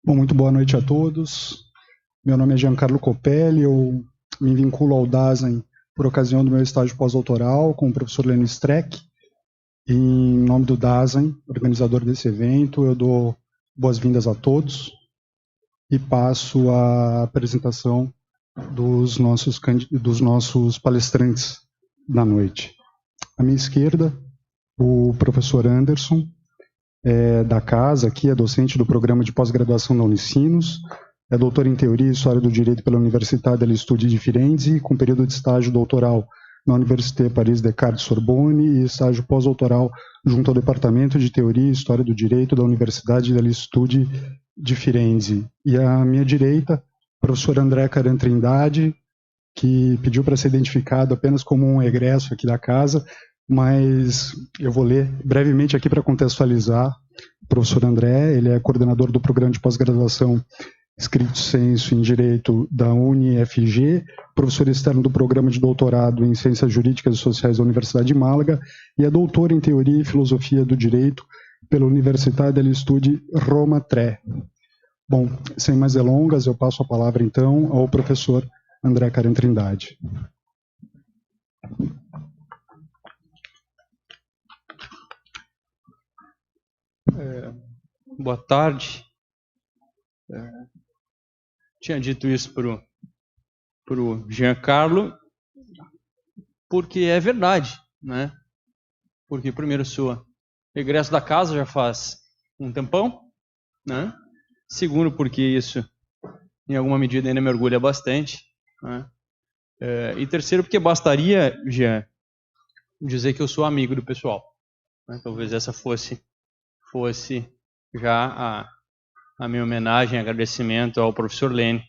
Bom, muito boa noite a todos. Meu nome é Giancarlo Copelli, eu me vinculo ao DASEN por ocasião do meu estágio pós-doutoral com o professor Lênio Streck. Em nome do DASEN, organizador desse evento, eu dou boas-vindas a todos e passo a apresentação dos nossos palestrantes da noite. À minha esquerda, o professor Anderson, da casa, aqui é docente do programa de pós-graduação da Unicinos, é doutor em Teoria e História do Direito pela Università degli Studi di Firenze, com período de estágio doutoral na Université Paris Descartes Sorbonne e estágio pós-doutoral junto ao Departamento de Teoria e História do Direito da Universidade degli Studi di Firenze. E à minha direita, o professor André Caran Trindade, que pediu para ser identificado apenas como um egresso aqui da casa, mas eu vou ler brevemente aqui para contextualizar. O professor André, ele é coordenador do programa de pós-graduação Stricto Sensu em Direito da UniFG, professor externo do programa de doutorado em Ciências Jurídicas e Sociais da Universidade de Málaga e é doutor em Teoria e Filosofia do Direito pela Università degli Studi Roma III. Bom, sem mais delongas, eu passo a palavra então ao professor André Caran Trindade. Boa tarde. Tinha dito isso para o Giancarlo, porque é verdade, né? Porque primeiro sou egresso da casa já faz um tempão, né? Segundo, porque isso em alguma medida ainda me orgulha bastante, né? E terceiro, porque bastaria, Jean, dizer que eu sou amigo do pessoal, né? Talvez essa fosse já a minha homenagem, agradecimento ao professor Lênio,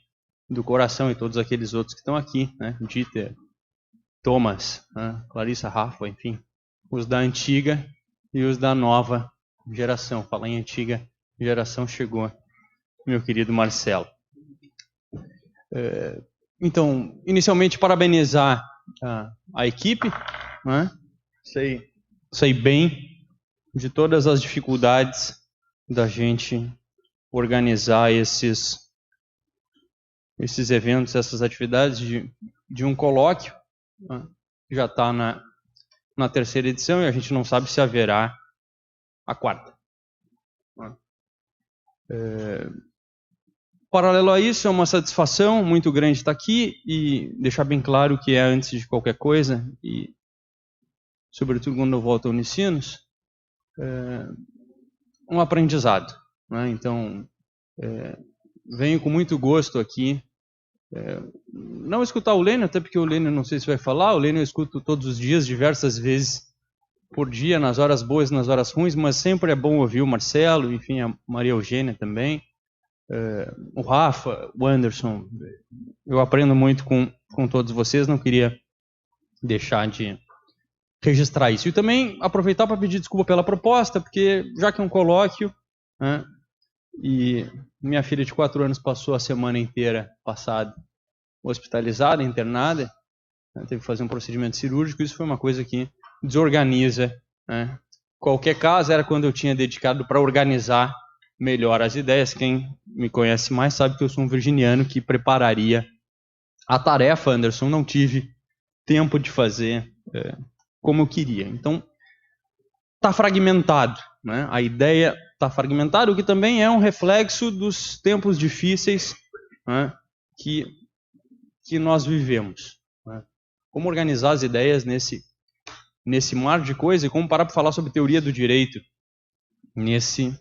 do coração, e todos aqueles outros que estão aqui, né? Dieter, Thomas, né? Clarissa, Rafa, enfim, os da antiga e os da nova geração. Falar em antiga geração, chegou meu querido Marcelo. Então, inicialmente, parabenizar a equipe, né? Sei bem de todas as dificuldades da gente organizar esses eventos, essas atividades de um colóquio, né? Já está na terceira edição e a gente não sabe se haverá a quarta. Paralelo a isso, é uma satisfação muito grande estar aqui e deixar bem claro que é, antes de qualquer coisa, e sobretudo quando eu volto ao Unicinos, um aprendizado, né? Então, venho com muito gosto aqui, não escutar o Lênio, até porque o Lênio não sei se vai falar, o Lênio eu escuto todos os dias, diversas vezes por dia, nas horas boas e nas horas ruins, mas sempre é bom ouvir o Marcelo, enfim, a Maria Eugênia também, o Rafa, o Anderson. Eu aprendo muito com todos vocês, não queria deixar de registrar isso. E também aproveitar para pedir desculpa pela proposta, porque já que é um colóquio, né, e minha filha de 4 anos passou a semana inteira passada hospitalizada, internada, né, teve que fazer um procedimento cirúrgico, isso foi uma coisa que desorganiza, né? Qualquer caso era quando eu tinha dedicado para organizar melhor as ideias. Quem me conhece mais sabe que eu sou um virginiano que prepararia a tarefa, Anderson, não tive tempo de fazer como eu queria. Então, está fragmentado, né? A ideia está fragmentada, o que também é um reflexo dos tempos difíceis, né, que nós vivemos, né? Como organizar as ideias nesse mar de coisa e como parar para falar sobre teoria do direito nesse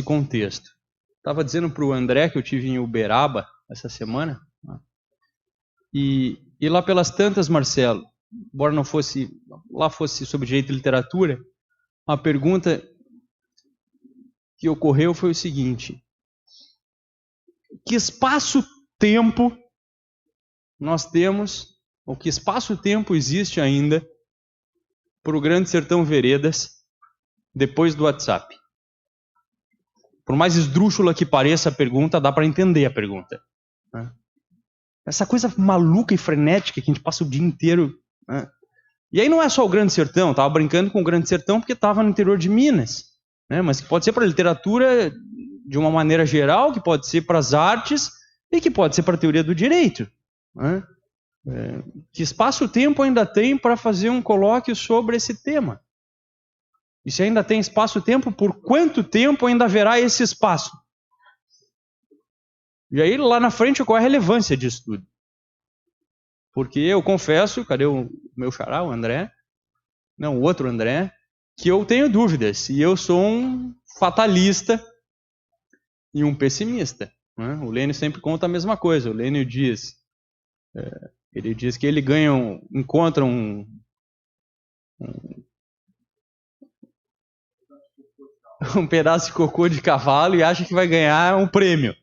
contexto. Estava dizendo para o André que eu tive em Uberaba essa semana, né? E lá pelas tantas, Marcelo, embora não fosse sobre direito e literatura, a pergunta que ocorreu foi o seguinte: que espaço-tempo nós temos, ou que espaço-tempo existe ainda para o Grande Sertão Veredas depois do WhatsApp? Por mais esdrúxula que pareça a pergunta, dá para entender a pergunta, né? Essa coisa maluca e frenética que a gente passa o dia inteiro, né? E aí não é só o Grande Sertão, estava brincando com o Grande Sertão porque estava no interior de Minas, né? Mas que pode ser para a literatura de uma maneira geral, que pode ser para as artes e que pode ser para a teoria do direito. Né? Que espaço-tempo ainda tem para fazer um colóquio sobre esse tema? E se ainda tem espaço-tempo, por quanto tempo ainda haverá esse espaço? E aí, lá na frente, qual é a relevância disso tudo? Porque eu confesso, cadê o meu xará, o André? Não, o outro André, que eu tenho dúvidas. E eu sou um fatalista e um pessimista. Né? O Lênio sempre conta a mesma coisa. O Lênio diz, ele diz que ele encontra um pedaço de cocô de cavalo e acha que vai ganhar um prêmio.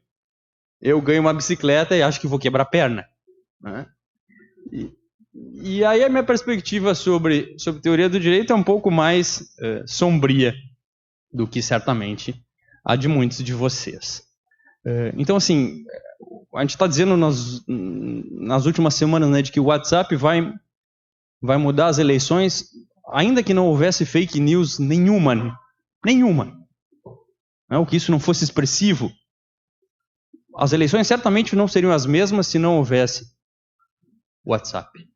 Eu ganho uma bicicleta e acho que vou quebrar a perna. Né? E aí a minha perspectiva sobre teoria do direito é um pouco mais sombria do que certamente a de muitos de vocês. Então, assim, a gente está dizendo nas últimas semanas, né, de que o WhatsApp vai mudar as eleições, ainda que não houvesse fake news nenhuma. Ou que isso não fosse expressivo. As eleições certamente não seriam as mesmas se não houvesse WhatsApp.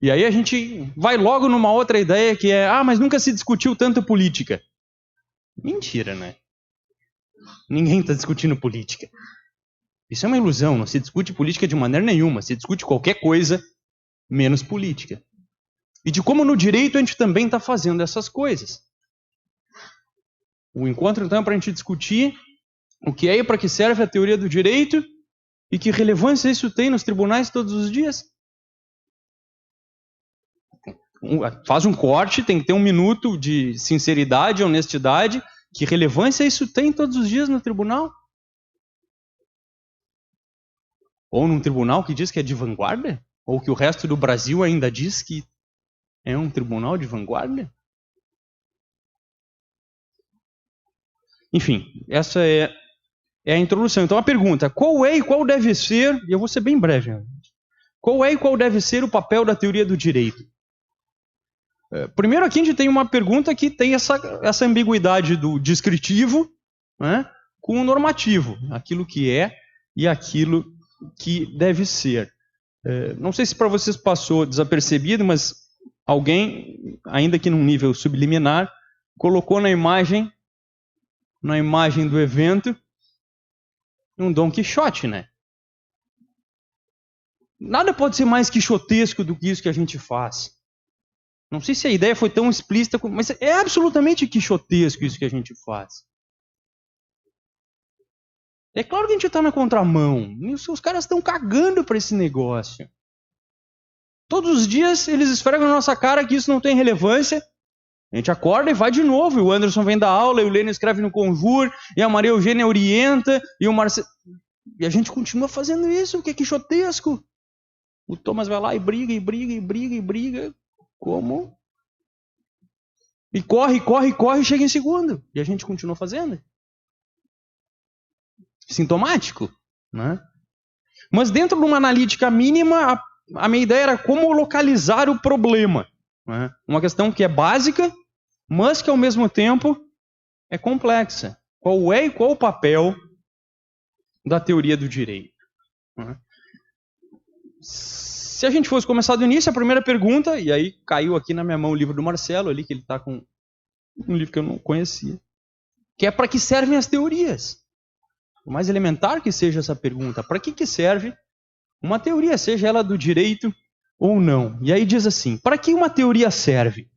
E aí a gente vai logo numa outra ideia que é, mas nunca se discutiu tanto política. Mentira, né? Ninguém está discutindo política. Isso é uma ilusão, não se discute política de maneira nenhuma, se discute qualquer coisa menos política. E de como no direito a gente também está fazendo essas coisas. O encontro então é para a gente discutir o que é e para que serve a teoria do direito e que relevância isso tem nos tribunais todos os dias. Faz um corte, tem que ter 1 minuto de sinceridade, honestidade. Que relevância isso tem todos os dias no tribunal? Ou num tribunal que diz que é de vanguarda? Ou que o resto do Brasil ainda diz que é um tribunal de vanguarda? Enfim, essa é a introdução. Então a pergunta, qual é e qual deve ser, e eu vou ser bem breve, qual é e qual deve ser o papel da teoria do direito? Primeiro aqui a gente tem uma pergunta que tem essa ambiguidade do descritivo, né, com o normativo, aquilo que é e aquilo que deve ser. Não sei se para vocês passou desapercebido, mas alguém, ainda que num nível subliminar, colocou na imagem do evento um Dom Quixote, né? Nada pode ser mais quixotesco do que isso que a gente faz. Não sei se a ideia foi tão explícita, mas é absolutamente quixotesco isso que a gente faz. É claro que a gente está na contramão. Os caras estão cagando para esse negócio. Todos os dias eles esfregam na nossa cara que isso não tem relevância. A gente acorda e vai de novo. E o Anderson vem dar aula, e o Lênio escreve no Conjur, e a Maria Eugênia orienta, e o Marcelo... E a gente continua fazendo isso, que é quixotesco. O Thomas vai lá e briga, e briga, e briga, e briga. Como? E corre, chega em segundo. E a gente continua fazendo. Sintomático, né? Mas dentro de uma analítica mínima, a minha ideia era como localizar o problema. Né? Uma questão que é básica, mas que ao mesmo tempo é complexa. Qual é e qual o papel da teoria do direito? Né? Se a gente fosse começar do início, a primeira pergunta, e aí caiu aqui na minha mão o livro do Marcelo, ali que ele está com um livro que eu não conhecia, que é para que servem as teorias. O mais elementar que seja essa pergunta, para que serve uma teoria, seja ela do direito ou não? E aí diz assim, para que uma teoria serve?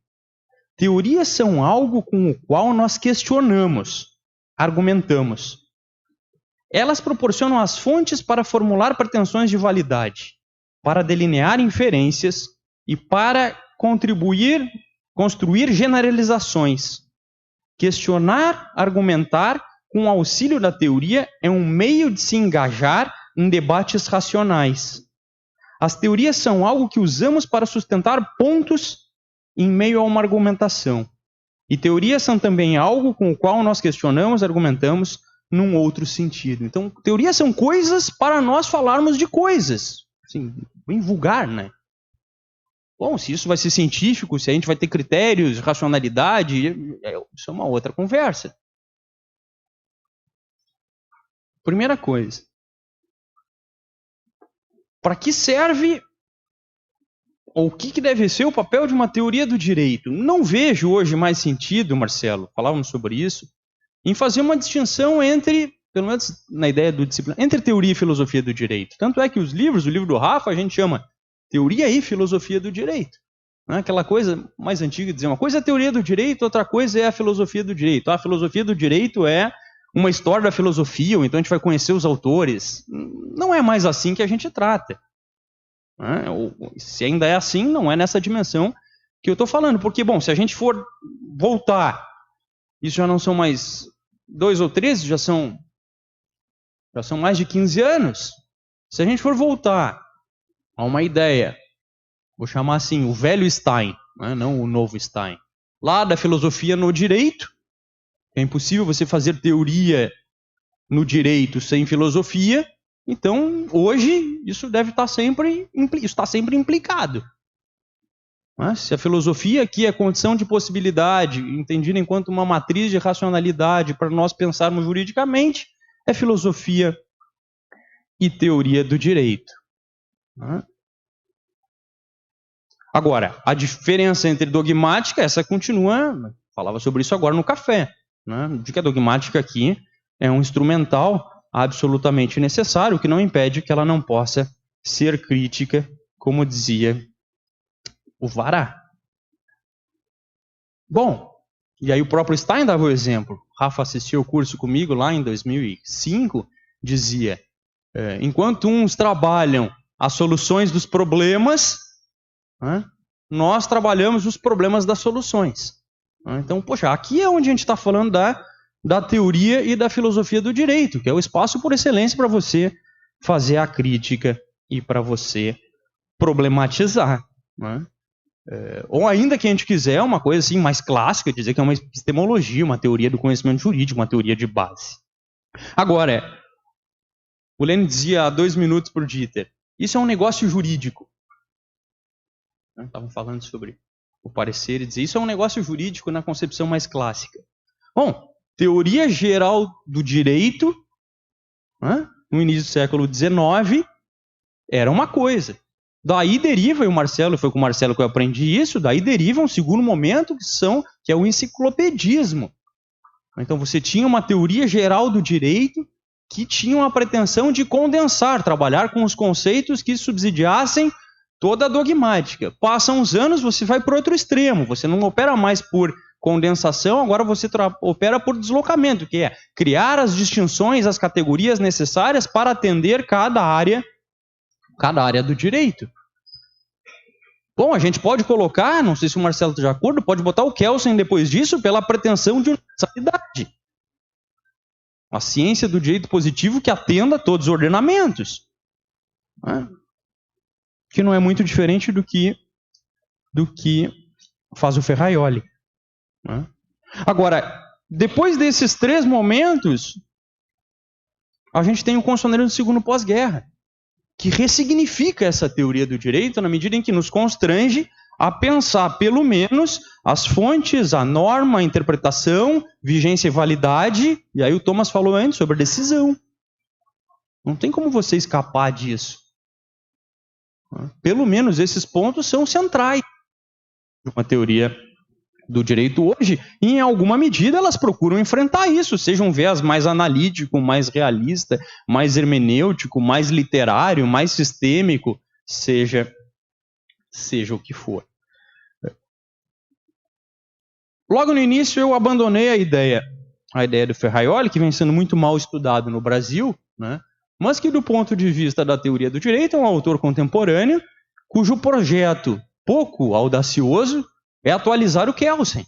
Teorias são algo com o qual nós questionamos, argumentamos. Elas proporcionam as fontes para formular pretensões de validade, para delinear inferências e para construir generalizações. Questionar, argumentar, com o auxílio da teoria, é um meio de se engajar em debates racionais. As teorias são algo que usamos para sustentar pontos em meio a uma argumentação. E teorias são também algo com o qual nós questionamos, argumentamos num outro sentido. Então, teorias são coisas para nós falarmos de coisas. Assim, bem vulgar, né? Bom, se isso vai ser científico, se a gente vai ter critérios, racionalidade, isso é uma outra conversa. Primeira coisa. Para que serve, ou o que deve ser o papel de uma teoria do direito? Não vejo hoje mais sentido, Marcelo, falávamos sobre isso, em fazer uma distinção entre, pelo menos na ideia do disciplina, entre teoria e filosofia do direito. Tanto é que os livros, o livro do Rafa, a gente chama Teoria e Filosofia do Direito. Não é aquela coisa mais antiga de dizer uma coisa é a teoria do direito, outra coisa é a filosofia do direito. A filosofia do direito é uma história da filosofia, ou então a gente vai conhecer os autores. Não é mais assim que a gente trata. Se ainda é assim, não é nessa dimensão que eu estou falando. Porque, bom, se a gente for voltar, isso já não são mais 2 ou 13, já são mais de 15 anos. Se a gente for voltar a uma ideia, vou chamar assim, o velho Stein, não o novo Stein, lá da filosofia no direito, é impossível você fazer teoria no direito sem filosofia, então hoje isso deve estar sempre, está sempre implicado. Se a filosofia aqui é condição de possibilidade, entendida enquanto uma matriz de racionalidade para nós pensarmos juridicamente, é filosofia e teoria do direito. Agora, a diferença entre dogmática, essa continua, falava sobre isso agora no café, de que a dogmática aqui é um instrumental absolutamente necessário, o que não impede que ela não possa ser crítica, como dizia o Vará. Bom, e aí o próprio Stein dava o exemplo. Rafa assistiu o curso comigo lá em 2005, dizia, enquanto uns trabalham as soluções dos problemas, nós trabalhamos os problemas das soluções. Então, poxa, aqui é onde a gente está falando da teoria e da filosofia do direito, que é o espaço por excelência para você fazer a crítica e para você problematizar. Ou ainda que a gente quiser uma coisa assim mais clássica, dizer que é uma epistemologia, uma teoria do conhecimento jurídico, uma teoria de base. Agora, o Lênin dizia há 2 minutos por Dieter, isso é um negócio jurídico. Estavam falando sobre o parecer e dizer, isso é um negócio jurídico na concepção mais clássica. Bom, teoria geral do direito, no início do século XIX, era uma coisa. Daí deriva, e foi com o Marcelo que eu aprendi isso, daí deriva um segundo momento que é o enciclopedismo. Então você tinha uma teoria geral do direito que tinha uma pretensão de condensar, trabalhar com os conceitos que subsidiassem toda a dogmática. Passam uns anos, você vai para outro extremo, você não opera mais por condensação, agora você opera por deslocamento, que é criar as distinções, as categorias necessárias para atender cada área do direito. Bom, a gente pode colocar, não sei se o Marcelo está de acordo, pode botar o Kelsen depois disso pela pretensão de universalidade. A ciência do direito positivo que atenda a todos os ordenamentos. Que não é muito diferente do que faz o Ferraioli. Agora, depois desses 3 momentos, a gente tem o constitucionalismo do segundo pós-guerra, que ressignifica essa teoria do direito na medida em que nos constrange a pensar, pelo menos, as fontes, a norma, a interpretação, vigência e validade. E aí o Thomas falou antes sobre a decisão. Não tem como você escapar disso. Pelo menos esses pontos são centrais de uma teoria do direito hoje, e em alguma medida elas procuram enfrentar isso, seja um viés mais analítico, mais realista, mais hermenêutico, mais literário, mais sistêmico, seja o que for. Logo no início eu abandonei a ideia do Ferraioli, que vem sendo muito mal estudado no Brasil, mas que do ponto de vista da teoria do direito é um autor contemporâneo, cujo projeto pouco audacioso é atualizar o Kelsen.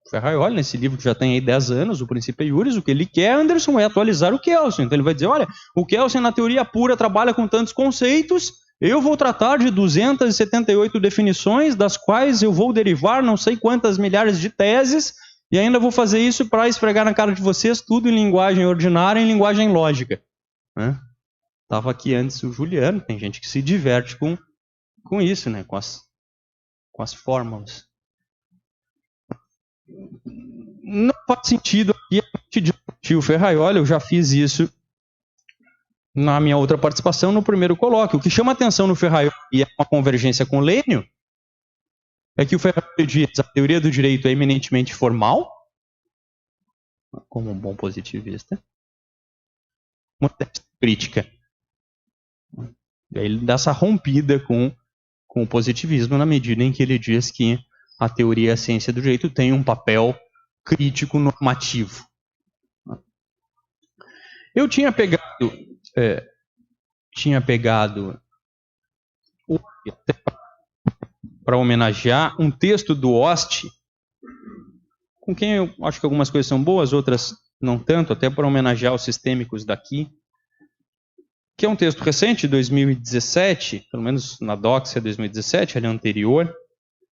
Ferraioli, nesse livro que já tem aí 10 anos, o Principia Iuris, o que ele quer, Anderson, é atualizar o Kelsen. Então ele vai dizer, olha, o Kelsen na teoria pura trabalha com tantos conceitos, eu vou tratar de 278 definições, das quais eu vou derivar não sei quantas milhares de teses, e ainda vou fazer isso para esfregar na cara de vocês tudo em linguagem ordinária e em linguagem lógica. Estava aqui antes o Juliano, tem gente que se diverte com isso, com as fórmulas. não faz sentido aqui a gente discutir o Ferraioli, eu já fiz isso na minha outra participação no primeiro colóquio. O que chama atenção no Ferraioli, e é uma convergência com o Lênio, é que o Ferraioli diz a teoria do direito é eminentemente formal, como um bom positivista, uma crítica. E aí ele dá essa rompida com o positivismo na medida em que ele diz que a teoria e a ciência do direito têm um papel crítico normativo. Eu tinha pegado para homenagear um texto do Oste, com quem eu acho que algumas coisas são boas, outras não tanto, até para homenagear os sistêmicos daqui, que é um texto recente, de 2017, pelo menos na Doxia 2017, ali anterior,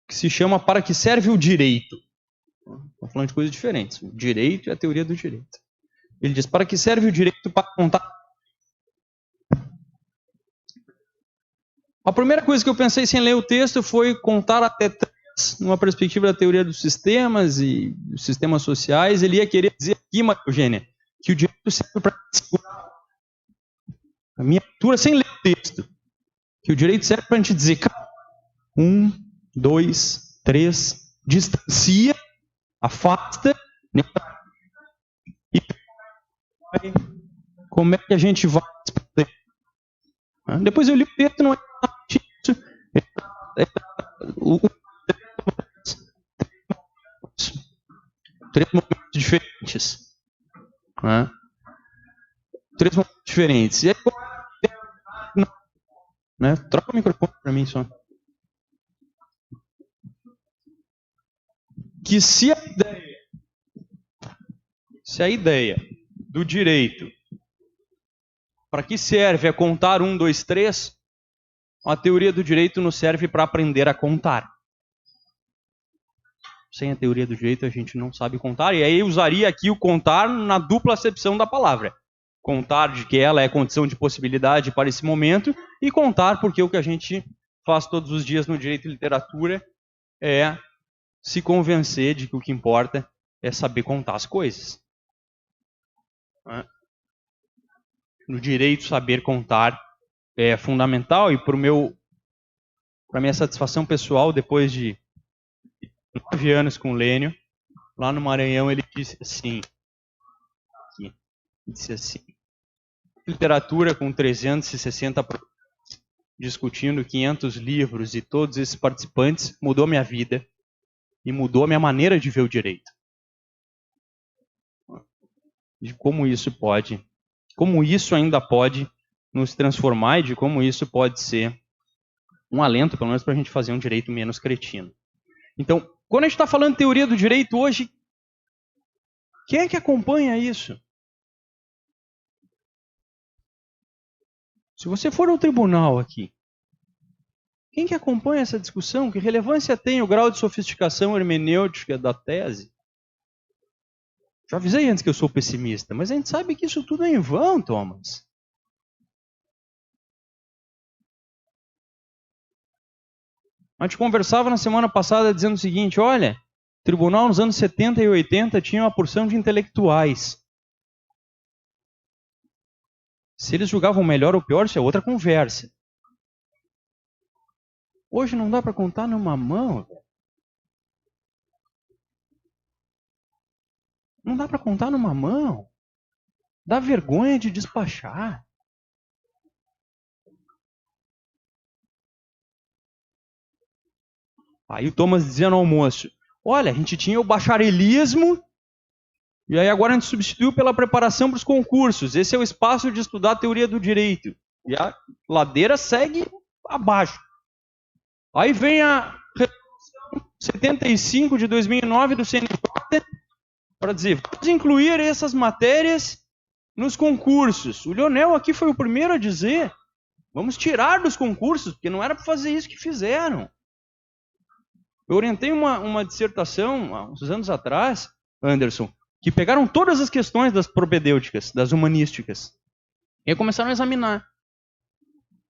que se chama Para que serve o direito? Estamos falando de coisas diferentes. O direito e a teoria do direito. Ele diz, para que serve o direito para contar? A primeira coisa que eu pensei sem ler o texto foi contar até 3, numa perspectiva da teoria dos sistemas e dos sistemas sociais. Ele ia querer dizer aqui, Maria Eugênia, que o direito serve para segurar. A minha leitura sem ler o texto. Que o direito serve para a gente dizer 1, 2, 3, distancia, afasta, e como é que a gente vai responder? Depois eu li o texto, não é isso. Três momentos diferentes. Três momentos diferentes. E aí, troca o microfone para mim só. Que se a ideia do direito, para que serve é contar 1, 2, 3, a teoria do direito nos serve para aprender a contar. Sem a teoria do direito a gente não sabe contar, e aí eu usaria aqui o contar na dupla acepção da palavra. Contar de que ela é condição de possibilidade para esse momento, e contar porque o que a gente faz todos os dias no direito e literatura é se convencer de que o que importa é saber contar as coisas. No direito, saber contar é fundamental, e para minha satisfação pessoal, depois de 9 anos com o Lênio, lá no Maranhão, ele disse assim, literatura com 360 discutindo 500 livros e todos esses participantes mudou minha vida e mudou a minha maneira de ver o direito. De como isso ainda pode nos transformar e de como isso pode ser um alento, pelo menos, para a gente fazer um direito menos cretino. Então, quando a gente está falando de teoria do direito hoje, quem é que acompanha isso? Se você for ao tribunal aqui, quem que acompanha essa discussão? Que relevância tem o grau de sofisticação hermenêutica da tese? Já avisei antes que eu sou pessimista, mas a gente sabe que isso tudo é em vão, Thomas. A gente conversava na semana passada dizendo o seguinte, olha, o tribunal nos anos 70 e 80 tinha uma porção de intelectuais. Se eles julgavam melhor ou pior, isso é outra conversa. Hoje não dá para contar numa mão. Não dá para contar numa mão. Dá vergonha de despachar. Aí o Thomas dizia no almoço, olha, a gente tinha o bacharelismo e aí agora a gente substituiu pela preparação para os concursos. Esse é o espaço de estudar a teoria do direito. E a ladeira segue abaixo. Aí vem a resolução 75 de 2009 do CNJ para dizer, vamos incluir essas matérias nos concursos. O Leonel aqui foi o primeiro a dizer, vamos tirar dos concursos, porque não era para fazer isso que fizeram. Eu orientei uma dissertação, há uns anos atrás, Anderson, que pegaram todas as questões das propedêuticas, das humanísticas, e começaram a examinar.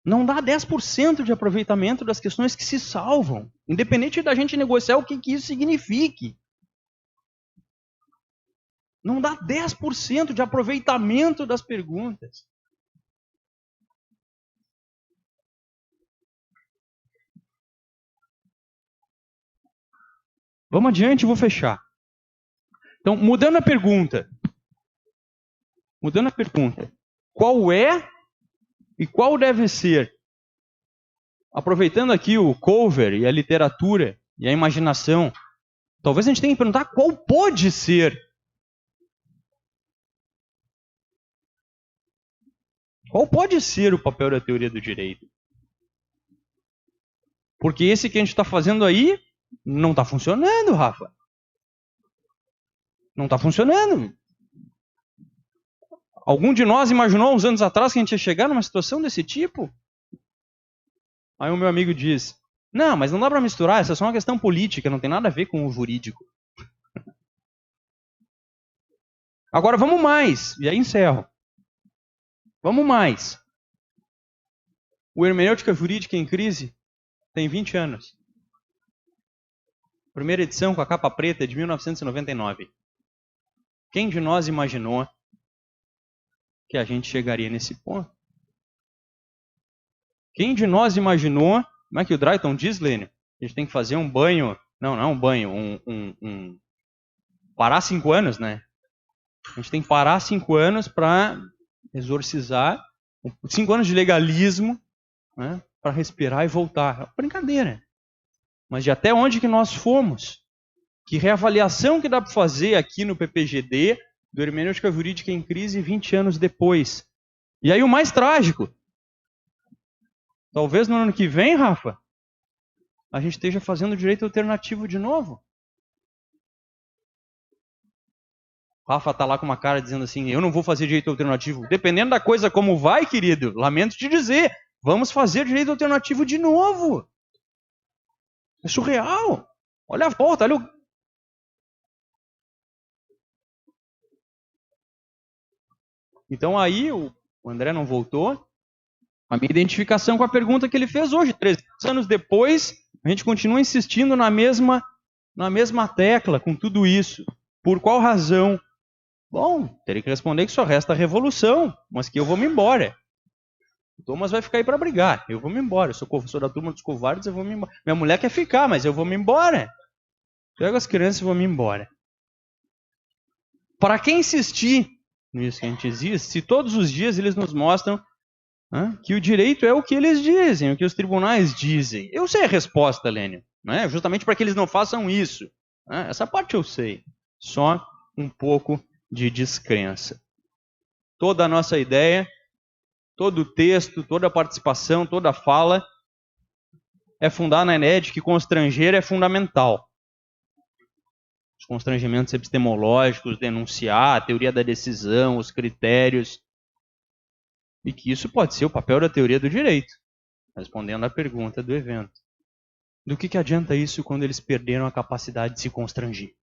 Não dá 10% de aproveitamento das questões que se salvam, independente da gente negociar o que isso signifique. Não dá 10% de aproveitamento das perguntas. Vamos adiante, vou fechar. Então, mudando a pergunta. Qual é e qual deve ser? Aproveitando aqui o cover e a literatura e a imaginação, talvez a gente tenha que perguntar qual pode ser. Qual pode ser o papel da teoria do direito? Porque esse que a gente está fazendo aí não está funcionando, Rafa. Não está funcionando. Algum de nós imaginou uns anos atrás que a gente ia chegar numa situação desse tipo? Aí o meu amigo diz, não, mas não dá para misturar, essa é só uma questão política, não tem nada a ver com o jurídico. Agora vamos mais, e aí encerro. Vamos mais. O Hermenêutica Jurídica em Crise tem 20 anos. Primeira edição com a capa preta de 1999. Quem de nós imaginou que a gente chegaria nesse ponto? Quem de nós imaginou, como é que o Drayton diz, Lênio? A gente tem que fazer um banho, não é um banho, parar 5 anos, né? A gente tem que parar 5 anos para exorcizar, 5 anos de legalismo, né? Para respirar e voltar. É brincadeira. Mas de até onde que nós fomos? Que reavaliação que dá para fazer aqui no PPGD do Hermenêutica Jurídica em Crise 20 anos depois? E aí o mais trágico, talvez no ano que vem, Rafa, a gente esteja fazendo direito alternativo de novo. Rafa está lá com uma cara dizendo assim, eu não vou fazer direito alternativo. Dependendo da coisa como vai, querido, lamento te dizer, vamos fazer direito alternativo de novo. É surreal. Olha a volta, olha o... Então aí, o André não voltou. A minha identificação com a pergunta que ele fez hoje, 300 anos depois, a gente continua insistindo na mesma tecla com tudo isso. Por qual razão? Bom, teria que responder que só resta a revolução, mas que eu vou me embora. O Thomas vai ficar aí para brigar, eu vou me embora. Eu sou da turma dos covardes, eu vou me embora. Minha mulher quer ficar, mas eu vou me embora. Pego as crianças e vou me embora. Para quem insistir nisso que a gente existe, se todos os dias eles nos mostram que o direito é o que eles dizem, o que os tribunais dizem. Eu sei a resposta, Lênio, né? Justamente para que eles não façam isso. Essa parte eu sei. Só um pouco de descrença. Toda a nossa ideia, todo o texto, toda a participação, toda a fala é fundada na ideia de que constranger é fundamental. Os constrangimentos epistemológicos, denunciar, a teoria da decisão, os critérios, e que isso pode ser o papel da teoria do direito, respondendo à pergunta do evento. Do que adianta isso quando eles perderam a capacidade de se constranger?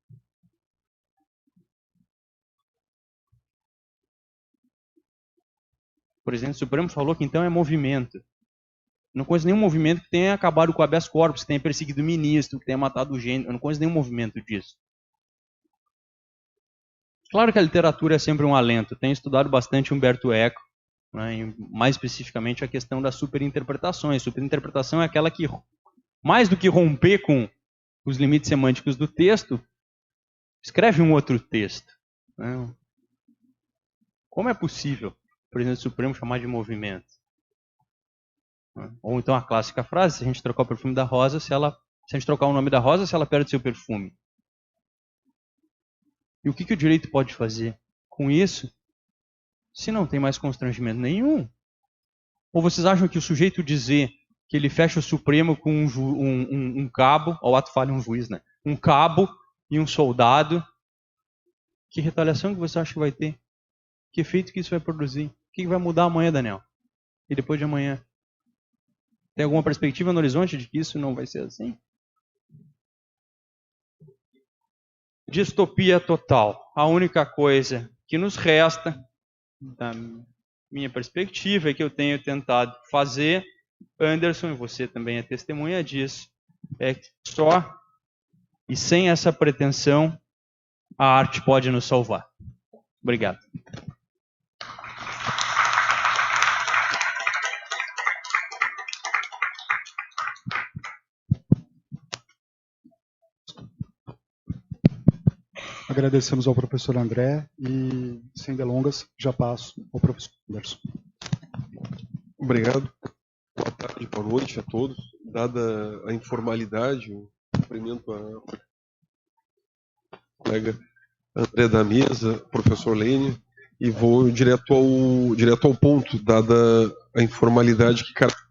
O presidente Supremo falou que então é movimento. Não conheço nenhum movimento que tenha acabado com o habeas corpus, que tenha perseguido o ministro, que tenha matado o gênero. Eu não conheço nenhum movimento disso. Claro que a literatura é sempre um alento. Tenho estudado bastante Humberto Eco, né, e mais especificamente a questão das superinterpretações. Superinterpretação é aquela que, mais do que romper com os limites semânticos do texto, escreve um outro texto. Né? Como é possível o presidente Supremo chamar de movimento? Ou então a clássica frase, se a gente trocar o perfume da rosa, se a gente trocar o nome da rosa, se ela perde seu perfume. E o que o direito pode fazer com isso, se não tem mais constrangimento nenhum? Ou vocês acham que o sujeito dizer que ele fecha o Supremo com um cabo, ao ato falha um juiz, né? Um cabo e um soldado, que retaliação que você acha que vai ter? Que efeito que isso vai produzir? O que vai mudar amanhã, Daniel? E depois de amanhã? Tem alguma perspectiva no horizonte de que isso não vai ser assim? Distopia total. A única coisa que nos resta, da minha perspectiva, é que eu tenho tentado fazer, Anderson, e você também é testemunha disso, é que só e sem essa pretensão a arte pode nos salvar. Obrigado. Agradecemos ao professor André e, sem delongas, já passo ao professor Anderson. Obrigado. Boa tarde, boa noite a todos. Dada a informalidade, eu cumprimento a colega André da mesa, professor Lênia, e vou direto ao ponto, dada a informalidade que caracteriza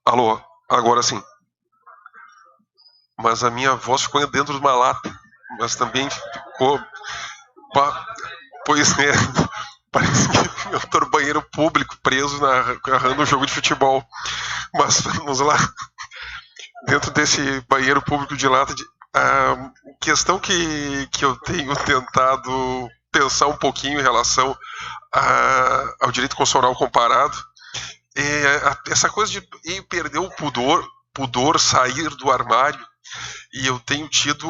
Alô, agora sim. Mas a minha voz ficou dentro de uma lata. Mas também ficou... Pois é, parece que eu tô no banheiro público, preso narrando um jogo de futebol. Mas vamos lá. Dentro desse banheiro público de lata, a questão que eu tenho tentado pensar um pouquinho em relação ao direito constitucional comparado, essa coisa de perder o pudor, sair do armário. E eu tenho tido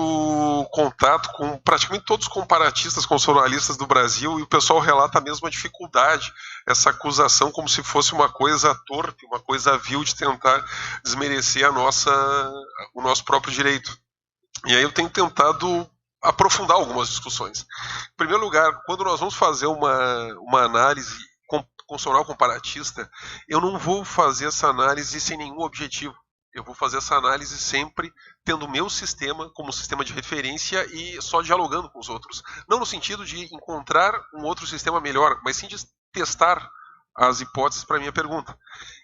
contato com praticamente todos os comparatistas constitucionalistas do Brasil, e o pessoal relata a mesma dificuldade, essa acusação como se fosse uma coisa torpe, uma coisa vil de tentar desmerecer o nosso próprio direito. E aí eu tenho tentado aprofundar algumas discussões. Em primeiro lugar, quando nós vamos fazer uma análise constitucional comparatista, eu não vou fazer essa análise sem nenhum objetivo. Eu vou fazer essa análise sempre tendo o meu sistema como sistema de referência e só dialogando com os outros. Não no sentido de encontrar um outro sistema melhor, mas sim de testar as hipóteses para a minha pergunta.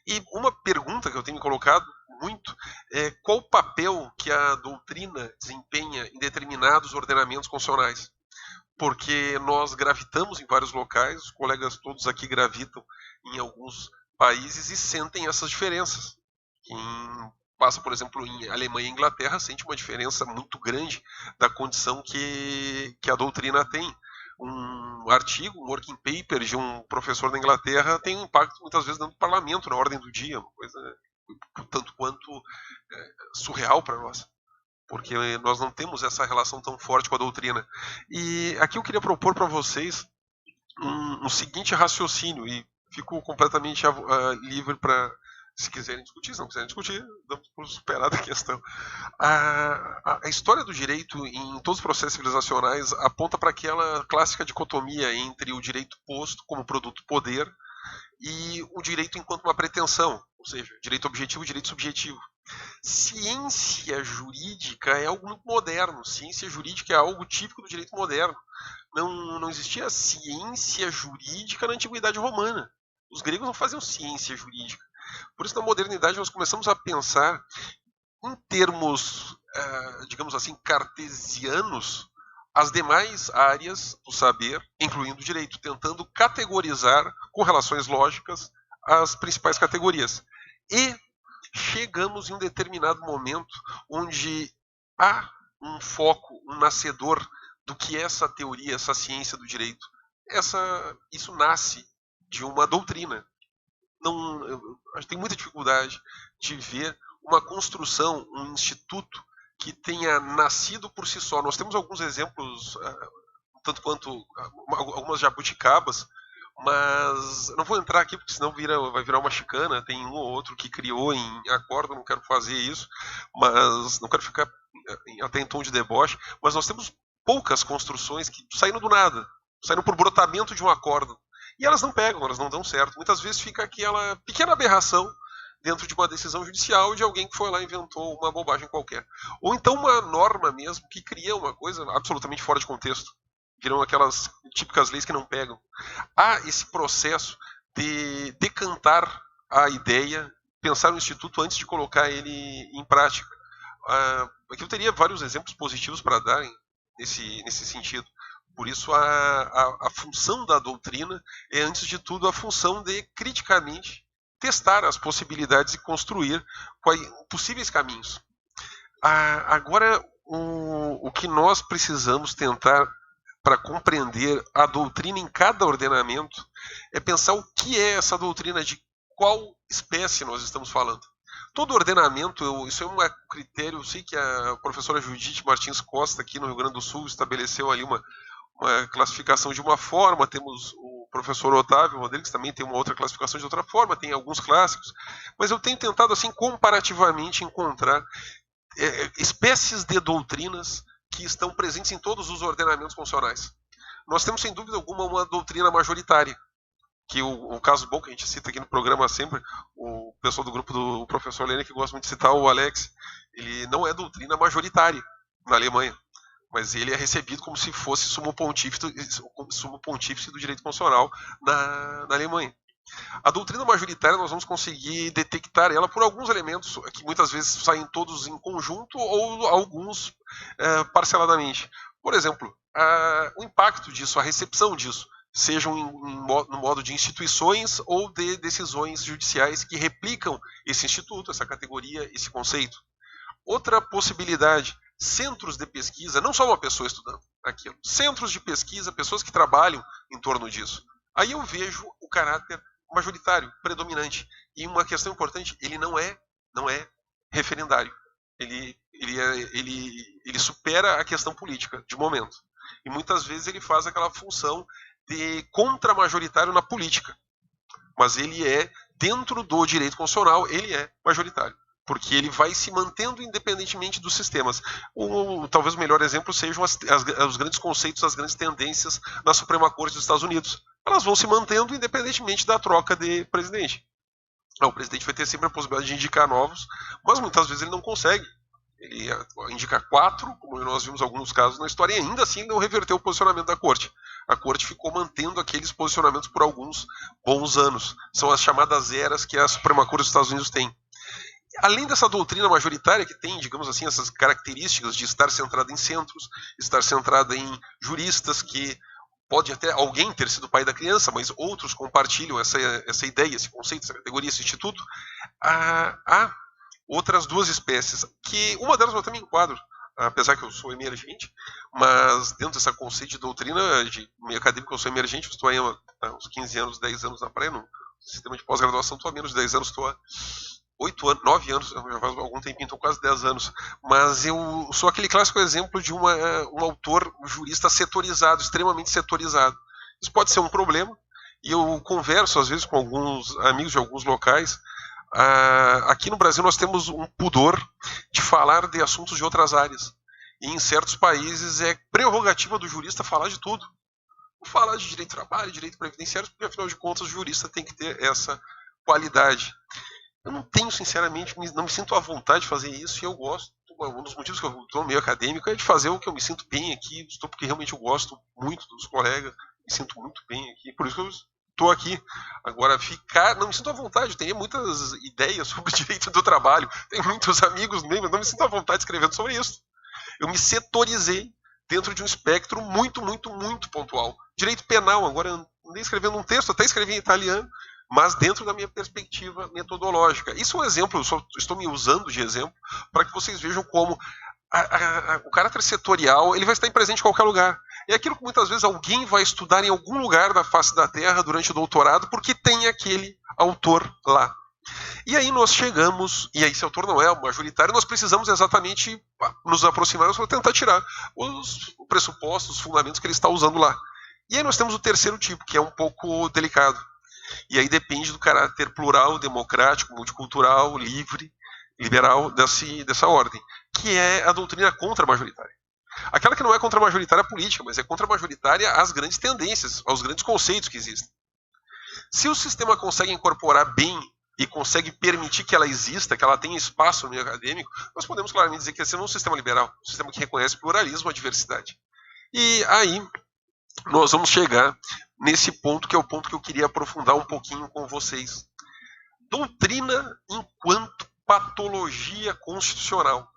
E uma pergunta que eu tenho me colocado muito é qual o papel que a doutrina desempenha em determinados ordenamentos constitucionais. Porque nós gravitamos em vários locais, os colegas todos aqui gravitam em alguns países e sentem essas diferenças. Quem passa, por exemplo, em Alemanha e Inglaterra sente uma diferença muito grande da condição que a doutrina tem. Um artigo, um working paper de um professor da Inglaterra tem um impacto muitas vezes dentro do parlamento, na ordem do dia, uma coisa tanto quanto surreal para nós, porque nós não temos essa relação tão forte com a doutrina. E aqui eu queria propor para vocês um seguinte raciocínio, e fico completamente livre para, se quiserem discutir, se não quiserem discutir, damos por superada a questão. A história do direito em todos os processos civilizacionais aponta para aquela clássica dicotomia entre o direito posto como produto poder e o direito enquanto uma pretensão, ou seja, direito objetivo e direito subjetivo. Ciência jurídica é algo muito moderno. Ciência jurídica é algo típico do direito moderno. Não existia ciência jurídica na Antiguidade Romana. Os gregos não faziam ciência jurídica. Por isso, na modernidade, nós começamos a pensar em termos, digamos assim, cartesianos, as demais áreas do saber, incluindo o direito, tentando categorizar com relações lógicas as principais categorias. E chegamos em um determinado momento onde há um foco, um nascedor do que é essa teoria, essa ciência do direito. Isso nasce de uma doutrina. A gente tem muita dificuldade de ver uma construção, um instituto que tenha nascido por si só. Nós temos alguns exemplos, tanto quanto algumas jabuticabas, Mas não vou entrar aqui porque senão vai virar uma chicana. Tem um ou outro que criou em acordo, não quero fazer isso, mas não quero ficar até em tom de deboche. Mas nós temos poucas construções que saíram do nada, saíram por brotamento de um acordo. E elas não pegam, elas não dão certo. Muitas vezes fica aquela pequena aberração dentro de uma decisão judicial de alguém que foi lá e inventou uma bobagem qualquer. Ou então uma norma mesmo que cria uma coisa absolutamente fora de contexto. Viram aquelas típicas leis que não pegam. Há esse processo de decantar a ideia, pensar no instituto antes de colocar ele em prática. Aqui eu teria vários exemplos positivos para dar nesse sentido. Por isso, a função da doutrina é, antes de tudo, a função de criticamente testar as possibilidades e construir possíveis caminhos. Agora, o que nós precisamos tentar para compreender a doutrina em cada ordenamento é pensar o que é essa doutrina, de qual espécie nós estamos falando. Todo ordenamento, isso é um critério, eu sei que a professora Judite Martins Costa, aqui no Rio Grande do Sul, estabeleceu ali uma classificação de uma forma, temos o professor Otávio Rodrigues, também tem uma outra classificação de outra forma, tem alguns clássicos, mas eu tenho tentado assim comparativamente encontrar espécies de doutrinas que estão presentes em todos os ordenamentos constitucionais. Nós temos, sem dúvida alguma, uma doutrina majoritária, que o caso bom que a gente cita aqui no programa sempre, o pessoal do grupo do professor Lênin, que gosta muito de citar o Alex, ele não é doutrina majoritária na Alemanha, mas ele é recebido como se fosse sumo pontífice do direito constitucional na Alemanha. A doutrina majoritária nós vamos conseguir detectar ela por alguns elementos que muitas vezes saem todos em conjunto ou alguns parceladamente. Por exemplo, o impacto disso, a recepção disso, sejam no modo de instituições ou de decisões judiciais que replicam esse instituto, essa categoria, esse conceito. Outra possibilidade, centros de pesquisa, não só uma pessoa estudando aquilo, centros de pesquisa, pessoas que trabalham em torno disso. Aí eu vejo o caráter majoritário, predominante. E uma questão importante, ele não é referendário. Ele supera a questão política, de momento. E muitas vezes ele faz aquela função de contra-majoritário na política. Mas ele é, dentro do direito constitucional, ele é majoritário. Porque ele vai se mantendo independentemente dos sistemas. Talvez o melhor exemplo sejam os grandes conceitos, as grandes tendências na Suprema Corte dos Estados Unidos. Elas vão se mantendo independentemente da troca de presidente. O presidente vai ter sempre a possibilidade de indicar novos, mas muitas vezes ele não consegue. Ele indica 4, como nós vimos em alguns casos na história, e ainda assim não reverteu o posicionamento da Corte. A Corte ficou mantendo aqueles posicionamentos por alguns bons anos. São as chamadas eras que a Suprema Corte dos Estados Unidos tem. Além dessa doutrina majoritária que tem, digamos assim, essas características de estar centrada em centros, estar centrada em juristas, que pode até alguém ter sido pai da criança, mas outros compartilham essa ideia, esse conceito, essa categoria, esse instituto, há outras duas espécies, que uma delas eu também enquadro, apesar que eu sou emergente, mas dentro dessa conceito de doutrina, de meio acadêmico, eu sou emergente, estou aí há uns 15 anos, 10 anos na praia, no sistema de pós-graduação, estou há menos de 10 anos, estou há 8 anos, 9 anos, já faz algum tempinho, estou quase 10 anos, mas eu sou aquele clássico exemplo de um autor, um jurista setorizado, extremamente setorizado. Isso pode ser um problema, e eu converso às vezes com alguns amigos de alguns locais. Aqui no Brasil nós temos um pudor de falar de assuntos de outras áreas, e em certos países é prerrogativa do jurista falar de tudo. Vou falar de direito do trabalho, direito previdenciário, porque afinal de contas o jurista tem que ter essa qualidade. Eu não tenho, sinceramente, não me sinto à vontade de fazer isso, e eu gosto. Um dos motivos que eu estou meio acadêmico é de fazer o que eu me sinto bem aqui, estou porque realmente eu gosto muito dos colegas, me sinto muito bem aqui, por isso que eu estou aqui. Agora, não me sinto à vontade, eu tenho muitas ideias sobre direito do trabalho, tenho muitos amigos mesmo, mas não me sinto à vontade escrevendo sobre isso. Eu me setorizei dentro de um espectro muito, muito, muito pontual. Direito penal, agora eu andei escrevendo um texto, até escrevi em italiano, mas dentro da minha perspectiva metodológica. Isso é um exemplo, eu só estou me usando de exemplo para que vocês vejam como o caráter setorial ele vai estar presente em qualquer lugar. É aquilo que muitas vezes alguém vai estudar em algum lugar da face da Terra durante o doutorado porque tem aquele autor lá. E aí nós chegamos, e aí se o autor não é majoritário, nós precisamos exatamente nos aproximar para tentar tirar os pressupostos, os fundamentos que ele está usando lá. E aí nós temos o terceiro tipo, que é um pouco delicado. E aí depende do caráter plural, democrático, multicultural, livre, liberal dessa ordem, que é a doutrina contra-majoritária. Aquela que não é contra-majoritária política, mas é contra-majoritária às grandes tendências, aos grandes conceitos que existem. Se o sistema consegue incorporar bem e consegue permitir que ela exista, que ela tenha espaço no meio acadêmico, nós podemos claramente dizer que esse é um sistema liberal, um sistema que reconhece pluralismo e diversidade. E aí nós vamos chegar nesse ponto, que é o ponto que eu queria aprofundar um pouquinho com vocês. Doutrina enquanto patologia constitucional.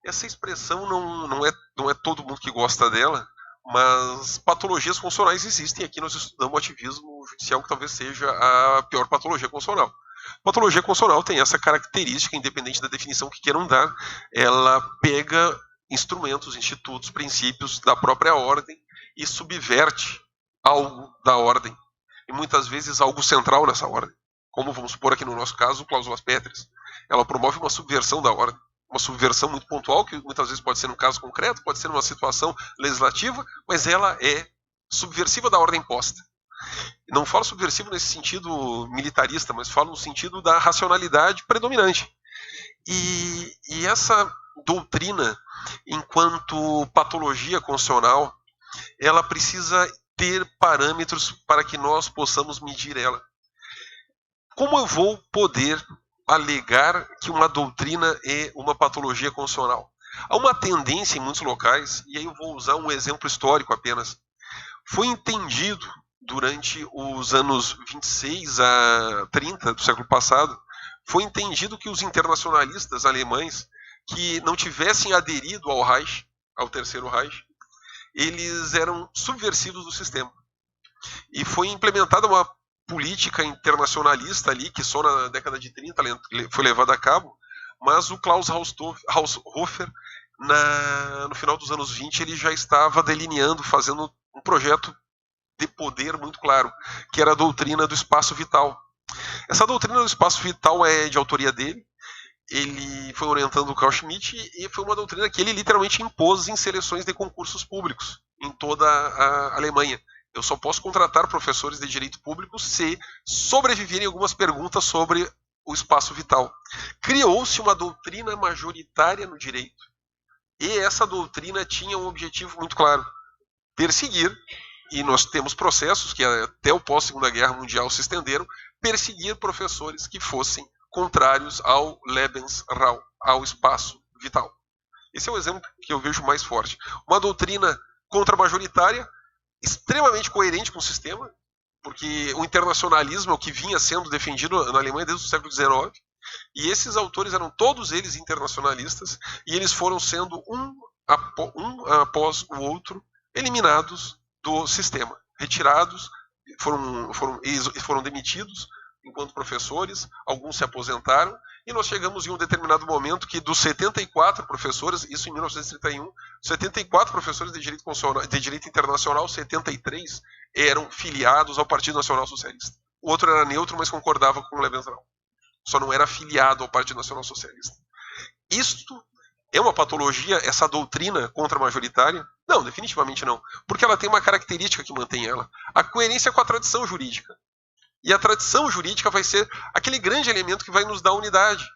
Essa expressão não é todo mundo que gosta dela, mas patologias constitucionais existem. Aqui nós estudamos o ativismo judicial, que talvez seja a pior patologia constitucional. Patologia constitucional tem essa característica, independente da definição que queiram dar, ela pega instrumentos, institutos, princípios da própria ordem e subverte algo da ordem. E muitas vezes algo central nessa ordem. Como vamos supor aqui no nosso caso, cláusulas pétreas. Ela promove uma subversão da ordem. Uma subversão muito pontual, que muitas vezes pode ser num caso concreto, pode ser numa situação legislativa, mas ela é subversiva da ordem posta. Não falo subversivo nesse sentido militarista, mas falo no sentido da racionalidade predominante. E essa doutrina, enquanto patologia constitucional, ela precisa ter parâmetros para que nós possamos medir ela. Como eu vou poder alegar que uma doutrina é uma patologia constitucional? Há uma tendência em muitos locais, e aí eu vou usar um exemplo histórico apenas. Foi entendido durante os anos 26 a 30 do século passado, foi entendido que os internacionalistas alemães que não tivessem aderido ao Reich, ao Terceiro Reich, eles eram subversivos do sistema. E foi implementada uma política internacionalista ali, que só na década de 30 foi levada a cabo, mas o Klaus Haushofer, no final dos anos 20, ele já estava delineando, fazendo um projeto de poder muito claro, que era a doutrina do espaço vital. Essa doutrina do espaço vital é de autoria dele, ele foi orientando o Carl Schmitt e foi uma doutrina que ele literalmente impôs em seleções de concursos públicos em toda a Alemanha. Eu só posso contratar professores de direito público se sobreviverem algumas perguntas sobre o espaço vital. Criou-se uma doutrina majoritária no direito. E essa doutrina tinha um objetivo muito claro: perseguir, e nós temos processos que até o pós-Segunda Guerra Mundial se estenderam, perseguir professores que fossem contrários ao Lebensraum, ao espaço vital. Esse é o exemplo que eu vejo mais forte. Uma doutrina contra-majoritária, extremamente coerente com o sistema, porque o internacionalismo é o que vinha sendo defendido na Alemanha desde o século XIX, e esses autores eram todos eles internacionalistas, e eles foram sendo um após o outro eliminados do sistema, retirados, foram demitidos enquanto professores, alguns se aposentaram, e nós chegamos em um determinado momento que dos 74 professores, isso em 1931, 74 professores de direito internacional, 73 eram filiados ao Partido Nacional Socialista. O outro era neutro, mas concordava com o Lebensraum. Só não era filiado ao Partido Nacional Socialista. Isto é uma patologia, essa doutrina contra-majoritária? Não, definitivamente não. Porque ela tem uma característica que mantém ela: a coerência com a tradição jurídica. E a tradição jurídica vai ser aquele grande elemento que vai nos dar unidade.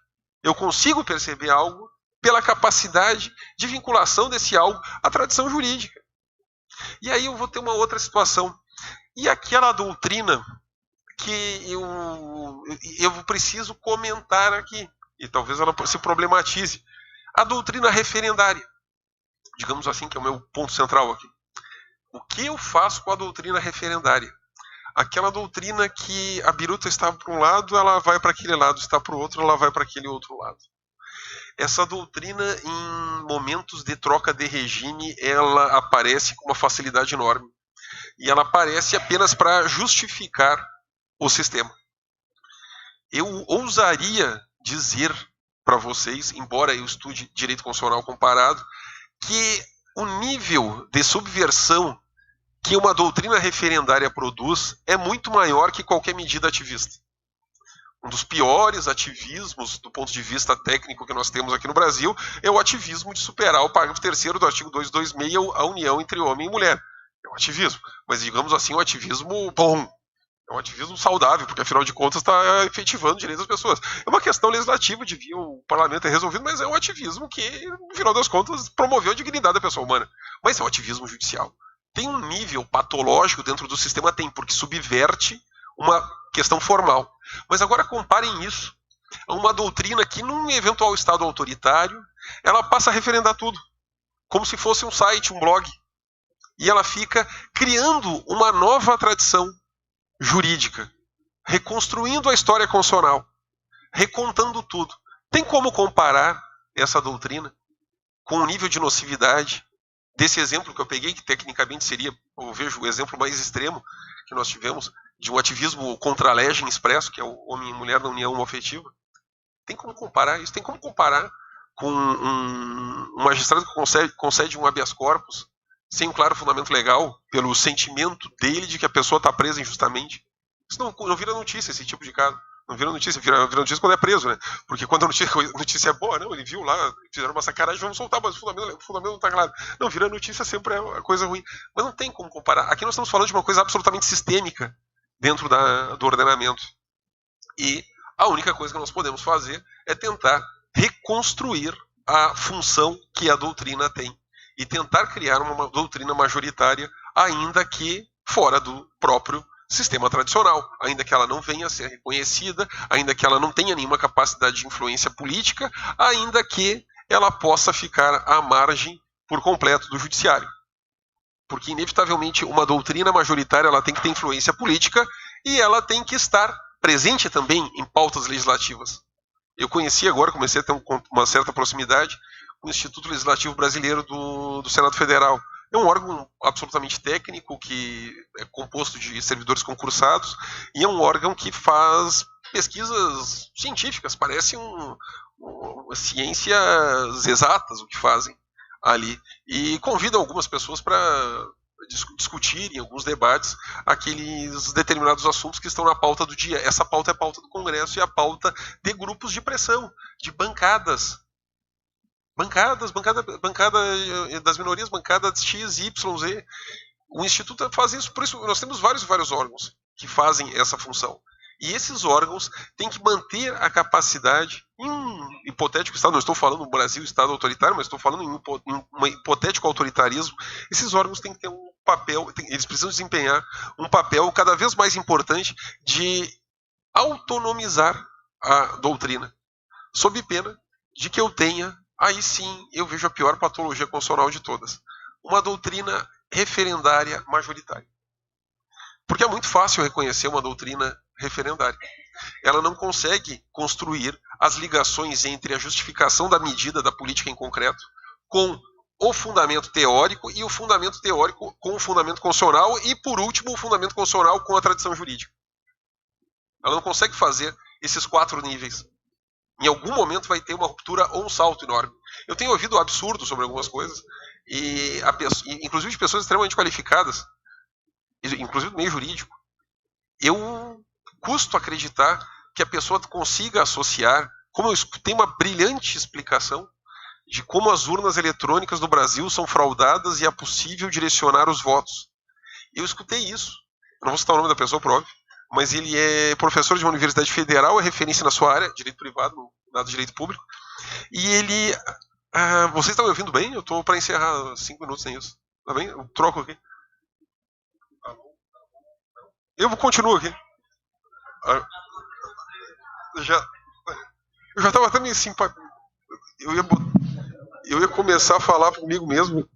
Eu consigo perceber algo pela capacidade de vinculação desse algo à tradição jurídica. E aí eu vou ter uma outra situação. E aquela doutrina que eu preciso comentar aqui, e talvez ela se problematize: a doutrina referendária. Digamos assim, que é o meu ponto central aqui. O que eu faço com a doutrina referendária? Aquela doutrina que a biruta estava para um lado, ela vai para aquele lado, está para o outro, ela vai para aquele outro lado. Essa doutrina, em momentos de troca de regime, ela aparece com uma facilidade enorme. E ela aparece apenas para justificar o sistema. Eu ousaria dizer para vocês, embora eu estude direito constitucional comparado, que o nível de subversão que uma doutrina referendária produz é muito maior que qualquer medida ativista. Um dos piores ativismos do ponto de vista técnico que nós temos aqui no Brasil é o ativismo de superar o parágrafo 3º do artigo 226, a união entre homem e mulher. É um ativismo, mas digamos assim, um ativismo bom. É um ativismo saudável, porque afinal de contas está efetivando direitos das pessoas. É uma questão legislativa, devia o parlamento ter resolvido, mas é um ativismo que, no final das contas, promoveu a dignidade da pessoa humana. Mas é um ativismo judicial. Tem um nível patológico dentro do sistema, tem, porque subverte uma questão formal. Mas agora comparem isso a uma doutrina que, num eventual estado autoritário, ela passa a referendar tudo, como se fosse um site, um blog. E ela fica criando uma nova tradição jurídica, reconstruindo a história constitucional, recontando tudo. Tem como comparar essa doutrina com o nível de nocividade desse exemplo que eu peguei, que tecnicamente seria, eu vejo o exemplo mais extremo que nós tivemos, de um ativismo contra a legem expresso, que é o homem e mulher na união homoafetiva? Tem como comparar isso? Tem como comparar com um magistrado que concede um habeas corpus sem um claro fundamento legal, pelo sentimento dele de que a pessoa está presa injustamente? Isso não vira notícia, esse tipo de caso. Não vira notícia, vira notícia quando é preso, né? Porque quando a notícia é boa, não, ele viu lá, fizeram uma sacanagem, vamos soltar, mas o fundamento não está claro. Não, vira notícia sempre é uma coisa ruim. Mas não tem como comparar. Aqui nós estamos falando de uma coisa absolutamente sistêmica dentro do ordenamento. E a única coisa que nós podemos fazer é tentar reconstruir a função que a doutrina tem. E tentar criar uma doutrina majoritária, ainda que fora do próprio sistema tradicional, ainda que ela não venha a ser reconhecida, ainda que ela não tenha nenhuma capacidade de influência política, ainda que ela possa ficar à margem por completo do judiciário. Porque, inevitavelmente, uma doutrina majoritária ela tem que ter influência política e ela tem que estar presente também em pautas legislativas. Eu conheci agora, comecei a ter uma certa proximidade com o Instituto Legislativo Brasileiro do Senado Federal. É um órgão absolutamente técnico, que é composto de servidores concursados, e é um órgão que faz pesquisas científicas, parece ciências exatas o que fazem ali. E convidam algumas pessoas para discutirem alguns debates aqueles determinados assuntos que estão na pauta do dia. Essa pauta é a pauta do Congresso e a pauta de grupos de pressão, de bancadas. Bancada das minorias, bancada X, Y, Z. O Instituto faz isso, por isso nós temos vários órgãos que fazem essa função. E esses órgãos têm que manter a capacidade, em um hipotético Estado, não estou falando no Brasil Estado autoritário, mas estou falando em um hipotético autoritarismo, esses órgãos têm que ter um papel, eles precisam desempenhar um papel cada vez mais importante de autonomizar a doutrina, sob pena de que eu tenha, aí sim eu vejo a pior patologia constitucional de todas, uma doutrina referendária majoritária. Porque é muito fácil reconhecer uma doutrina referendária. Ela não consegue construir as ligações entre a justificação da medida da política em concreto com o fundamento teórico e o fundamento teórico com o fundamento constitucional e, por último, o fundamento constitucional com a tradição jurídica. Ela não consegue fazer esses 4 níveis. Em algum momento vai ter uma ruptura ou um salto enorme. Eu tenho ouvido absurdo sobre algumas coisas, inclusive de pessoas extremamente qualificadas, inclusive do meio jurídico. Eu custo acreditar que a pessoa consiga associar, como eu tem uma brilhante explicação de como as urnas eletrônicas do Brasil são fraudadas e é possível direcionar os votos. Eu escutei isso. Eu não vou citar o nome da pessoa, por óbvio, mas ele é professor de uma universidade federal, é referência na sua área, direito privado, no direito público, e ele... vocês estão me ouvindo bem? Eu estou para encerrar 5 minutos sem isso. Tá bem? Eu troco aqui. Eu continuo aqui. Eu já estava até meio simpático. Eu ia começar a falar comigo mesmo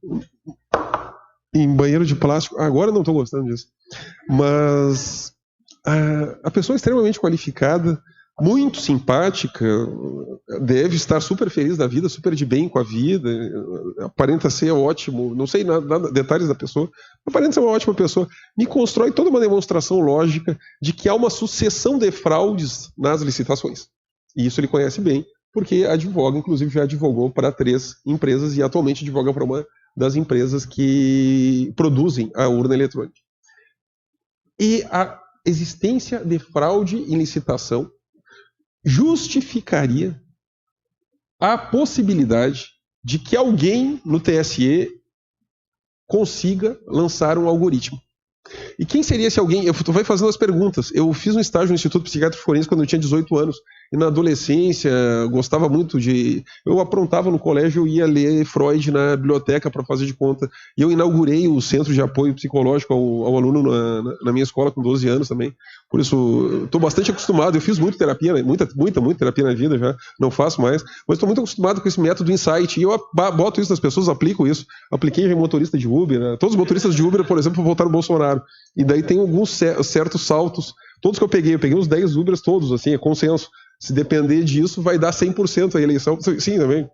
em banheiro de plástico. Agora eu não estou gostando disso. Mas a pessoa é extremamente qualificada, muito simpática, deve estar super feliz da vida, super de bem com a vida, aparenta ser ótimo, não sei nada, detalhes da pessoa, aparenta ser uma ótima pessoa, me constrói toda uma demonstração lógica de que há uma sucessão de fraudes nas licitações. E isso ele conhece bem, porque advoga, inclusive já advogou para 3 empresas e atualmente advoga para uma das empresas que produzem a urna eletrônica. E a existência de fraude em licitação justificaria a possibilidade de que alguém no TSE consiga lançar um algoritmo. E quem seria esse alguém? Tu vai fazendo as perguntas. Eu fiz um estágio no Instituto Psiquiátrico Forense quando eu tinha 18 anos. E na adolescência, gostava muito de... Eu aprontava no colégio, eu ia ler Freud na biblioteca para fazer de conta. E eu inaugurei o Centro de Apoio Psicológico ao aluno na minha escola com 12 anos também. Por isso, estou bastante acostumado. Eu fiz muita terapia, muita terapia na vida já. Não faço mais. Mas estou muito acostumado com esse método Insight. E eu boto isso nas pessoas, aplico isso. Apliquei em motorista de Uber. Né? Todos os motoristas de Uber, por exemplo, votaram no Bolsonaro. E daí tem alguns certos saltos. Todos que eu peguei uns 10 Ubers todos, assim, é consenso. Se depender disso, vai dar 100% a eleição. Sim, também.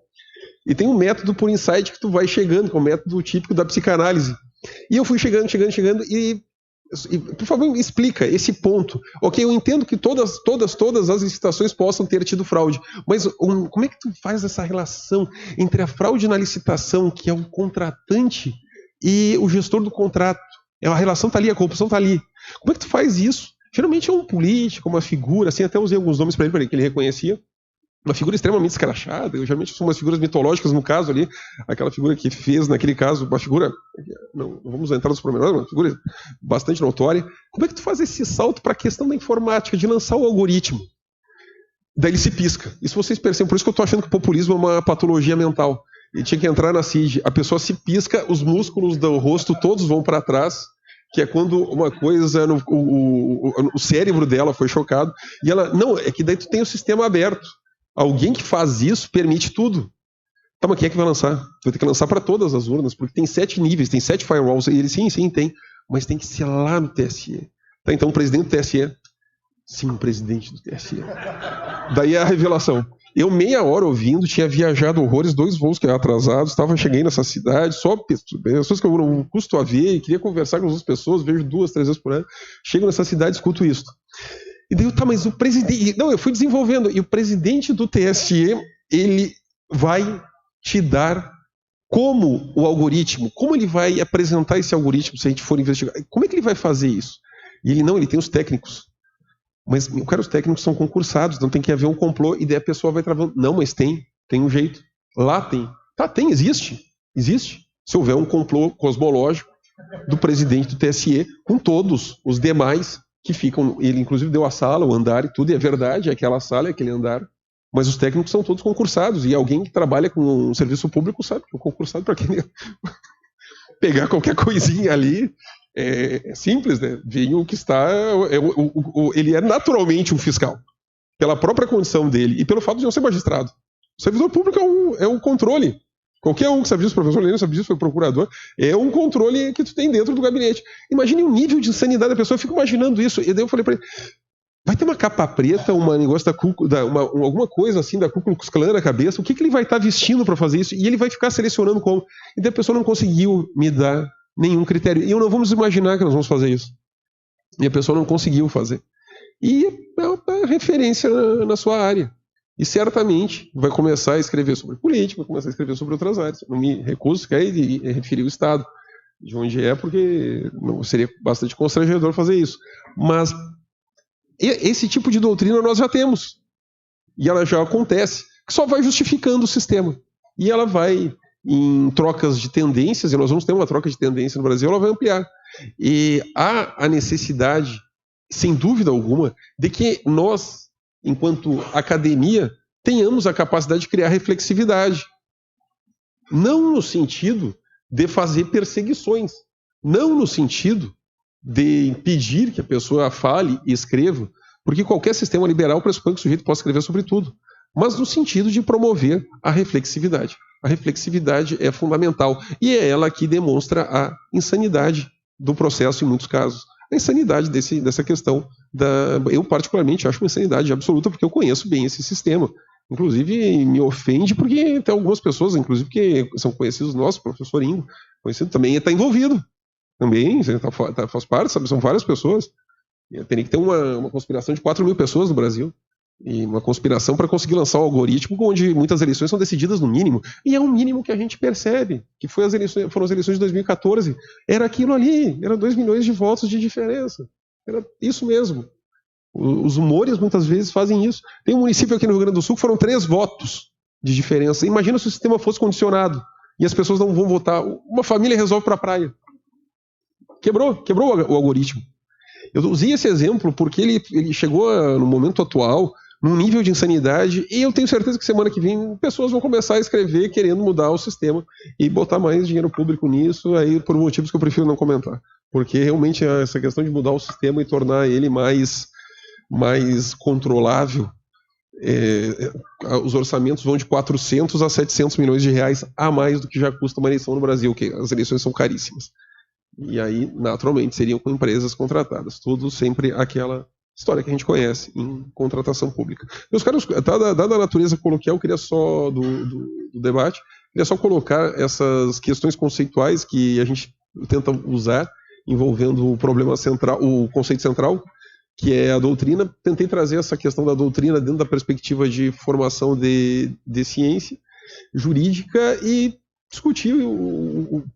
E tem um método por insight que tu vai chegando, que é o método típico da psicanálise. E eu fui chegando, e por favor, me explica esse ponto. Ok, eu entendo que todas as licitações possam ter tido fraude, mas como é que tu faz essa relação entre a fraude na licitação, que é o contratante, e o gestor do contrato? A relação está ali, a corrupção está ali. Como é que tu faz isso? Geralmente é um político, uma figura, assim, até usei alguns nomes para ele, que ele reconhecia. Uma figura extremamente escrachada, geralmente são umas figuras mitológicas no caso ali, aquela figura que fez, naquele caso, uma figura, não vamos entrar nos pormenores, uma figura bastante notória. Como é que tu faz esse salto para a questão da informática, de lançar o algoritmo? Daí ele se pisca. Isso vocês percebem, por isso que eu estou achando que o populismo é uma patologia mental. Ele tinha que entrar na CID, a pessoa se pisca, os músculos do rosto todos vão para trás, que é quando uma coisa, o cérebro dela foi chocado, e ela, não, é que daí tu tem o sistema aberto. Alguém que faz isso permite tudo. Tá, mas quem é que vai lançar? Tu vai ter que lançar para todas as urnas, porque tem 7 níveis, tem 7 firewalls, e ele, sim, tem, mas tem que ser lá no TSE. Tá, então o presidente do TSE, sim, o presidente do TSE. Daí é a revelação. Eu, meia hora ouvindo, tinha viajado horrores, 2 voos que eram atrasados, cheguei nessa cidade, só pessoas que eu não custo a ver, e queria conversar com as pessoas, vejo 2, 3 vezes por ano, chego nessa cidade e escuto isso. E daí, tá, mas o presidente... Não, eu fui desenvolvendo, e o presidente do TSE, ele vai te dar como o algoritmo, como ele vai apresentar esse algoritmo se a gente for investigar, como é que ele vai fazer isso? E ele tem os técnicos. Mas, os técnicos são concursados, não tem que haver um complô, e daí a pessoa vai travando. Não, mas tem um jeito. Lá tem. Tá, existe. Se houver um complô cosmológico do presidente do TSE com todos os demais que ficam... Ele, inclusive, deu a sala, o andar e tudo, e é verdade, é aquela sala, é aquele andar. Mas os técnicos são todos concursados, e alguém que trabalha com um serviço público sabe que o concursado, para quem pegar qualquer coisinha ali... É simples, né? Vem o que está... ele é naturalmente um fiscal. Pela própria condição dele e pelo fato de não ser magistrado. O servidor público é um controle. Qualquer um que sabe disso, o professor Lênin sabe disso, foi procurador, é um controle que tu tem dentro do gabinete. Imagine o nível de insanidade da pessoa. Eu fico imaginando isso. E daí eu falei para ele, vai ter uma capa preta, um negócio alguma coisa assim da Ku Klux Klan na cabeça, o que ele vai estar vestindo para fazer isso? E ele vai ficar selecionando como. E daí a pessoa não conseguiu me dar nenhum critério. E eu não vamos imaginar que nós vamos fazer isso. E a pessoa não conseguiu fazer. E é uma referência na sua área. E certamente vai começar a escrever sobre política, vai começar a escrever sobre outras áreas. Não me recuso sequer de referir o Estado, de onde é, porque não, seria bastante constrangedor fazer isso. Mas esse tipo de doutrina nós já temos. E ela já acontece, que só vai justificando o sistema. E ela vai... em trocas de tendências, e nós vamos ter uma troca de tendência no Brasil, ela vai ampliar. E há a necessidade, sem dúvida alguma, de que nós, enquanto academia, tenhamos a capacidade de criar reflexividade. Não no sentido de fazer perseguições, não no sentido de impedir que a pessoa fale e escreva, porque qualquer sistema liberal pressupõe que o sujeito possa escrever sobre tudo, mas no sentido de promover a reflexividade. A reflexividade é fundamental e é ela que demonstra a insanidade do processo em muitos casos. A insanidade dessa questão. Eu particularmente acho uma insanidade absoluta porque eu conheço bem esse sistema. Inclusive me ofende porque tem algumas pessoas, inclusive que são conhecidos nossos, o professor Ingo, conhecido também, está envolvido. Também faz parte, sabe? São várias pessoas. Teria que ter uma conspiração de 4.000 pessoas no Brasil. E uma conspiração para conseguir lançar um algoritmo onde muitas eleições são decididas no mínimo. E é um mínimo que a gente percebe, que foram as eleições de 2014. Era aquilo ali, era 2 milhões de votos de diferença. Era isso mesmo. Os humores muitas vezes fazem isso. Tem um município aqui no Rio Grande do Sul que foram 3 votos de diferença. Imagina se o sistema fosse condicionado. e as pessoas não vão votar. Uma família resolve para a praia. Quebrou o algoritmo. Eu usei esse exemplo porque ele chegou no momento atual num nível de insanidade, e eu tenho certeza que semana que vem pessoas vão começar a escrever querendo mudar o sistema e botar mais dinheiro público nisso, aí por motivos que eu prefiro não comentar. Porque realmente essa questão de mudar o sistema e tornar ele mais controlável, os orçamentos vão de 400 a 700 milhões de reais a mais do que já custa uma eleição no Brasil, que as eleições são caríssimas. E aí, naturalmente, seriam com empresas contratadas. Tudo sempre aquela história que a gente conhece em contratação pública. Meus caros, dada a natureza coloquial, eu queria só, do debate, queria só colocar essas questões conceituais que a gente tenta usar, envolvendo o problema central, o conceito central, que é a doutrina. Tentei trazer essa questão da doutrina dentro da perspectiva de formação de ciência jurídica e discutir,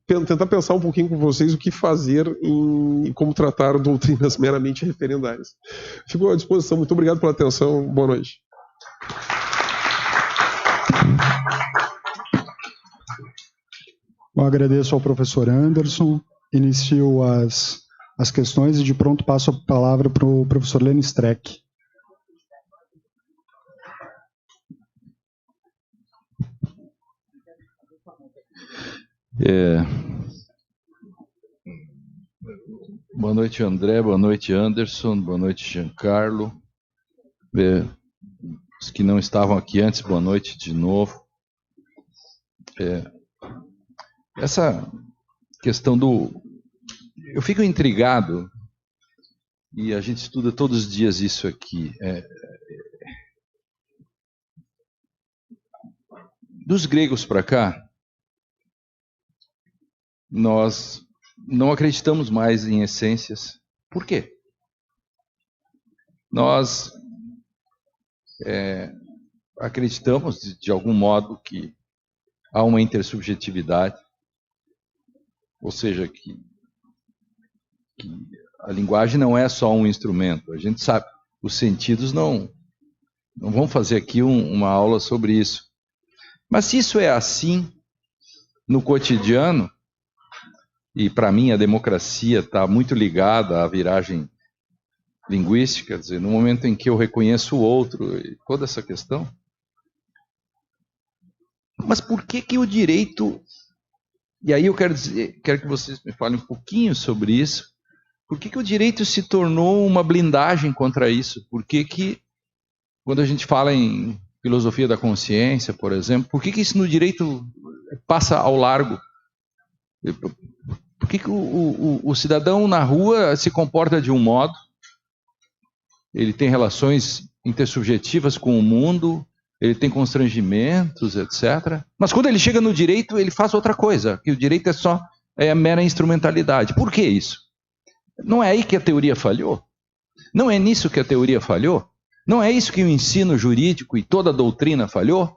tentar pensar um pouquinho com vocês o que fazer e como tratar doutrinas meramente referendárias. Fico à disposição. Muito obrigado pela atenção. Boa noite. Eu agradeço ao professor Anderson. Inicio as questões e de pronto passo a palavra para o professor Lênio Streck. Boa noite, André, boa noite, Anderson, boa noite, Giancarlo. Os que não estavam aqui antes, boa noite de novo. Essa questão eu fico intrigado, e a gente estuda todos os dias isso aqui, dos gregos para cá, nós não acreditamos mais em essências. Por quê? Nós acreditamos, de algum modo, que há uma intersubjetividade, ou seja, que a linguagem não é só um instrumento. A gente sabe, os sentidos não vão fazer aqui uma aula sobre isso. Mas se isso é assim no cotidiano, e para mim a democracia está muito ligada à viragem linguística, quer dizer, no momento em que eu reconheço o outro, e toda essa questão. Mas por que o direito, e aí eu quero que vocês me falem um pouquinho sobre isso, por que o direito se tornou uma blindagem contra isso? Por que quando a gente fala em filosofia da consciência, por exemplo, por que isso no direito passa ao largo? Por que o cidadão na rua se comporta de um modo, ele tem relações intersubjetivas com o mundo, ele tem constrangimentos, etc. Mas quando ele chega no direito, ele faz outra coisa, que o direito é mera instrumentalidade. Por que isso? Não é aí que a teoria falhou? Não é nisso que a teoria falhou? Não é isso que o ensino jurídico e toda a doutrina falhou?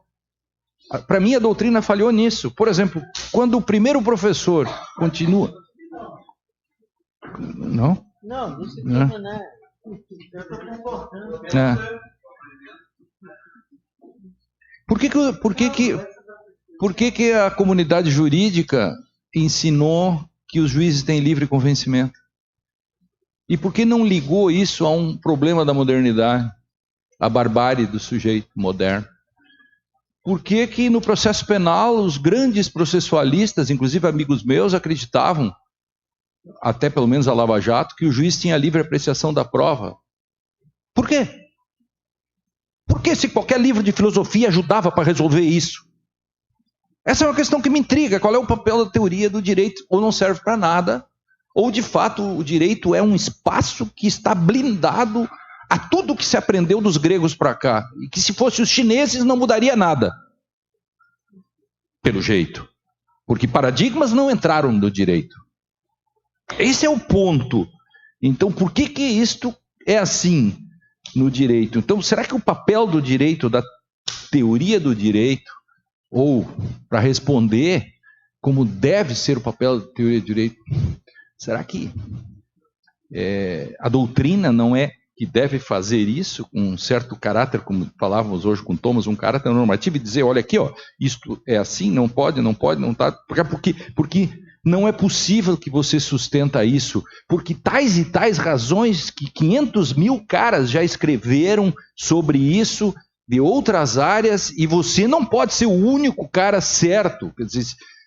Para mim, a doutrina falhou nisso. Por exemplo, quando o primeiro professor continua... Não? Não, isso aqui não é. Eu estou concordando. Por que a comunidade jurídica ensinou que os juízes têm livre convencimento? E por que não ligou isso a um problema da modernidade, a barbárie do sujeito moderno? Por que no processo penal os grandes processualistas, inclusive amigos meus, acreditavam, até pelo menos a Lava Jato, que o juiz tinha livre apreciação da prova? Por quê? Porque se qualquer livro de filosofia ajudava para resolver isso? Essa é uma questão que me intriga. Qual é o papel da teoria do direito? Ou não serve para nada, ou de fato o direito é um espaço que está blindado a tudo que se aprendeu dos gregos para cá, e que se fosse os chineses não mudaria nada, pelo jeito, porque paradigmas não entraram no direito. Esse é o ponto. Então, por que isto é assim no direito? Então, será que o papel do direito, da teoria do direito, ou para responder como deve ser o papel da teoria do direito, será que a doutrina não é que deve fazer isso com um certo caráter, como falávamos hoje com Thomas, um caráter normativo, e dizer, olha aqui, ó, isto é assim, não pode, não está... Porque não é possível que você sustenta isso, porque tais e tais razões que 500 mil caras já escreveram sobre isso, de outras áreas, e você não pode ser o único cara certo. Quer dizer,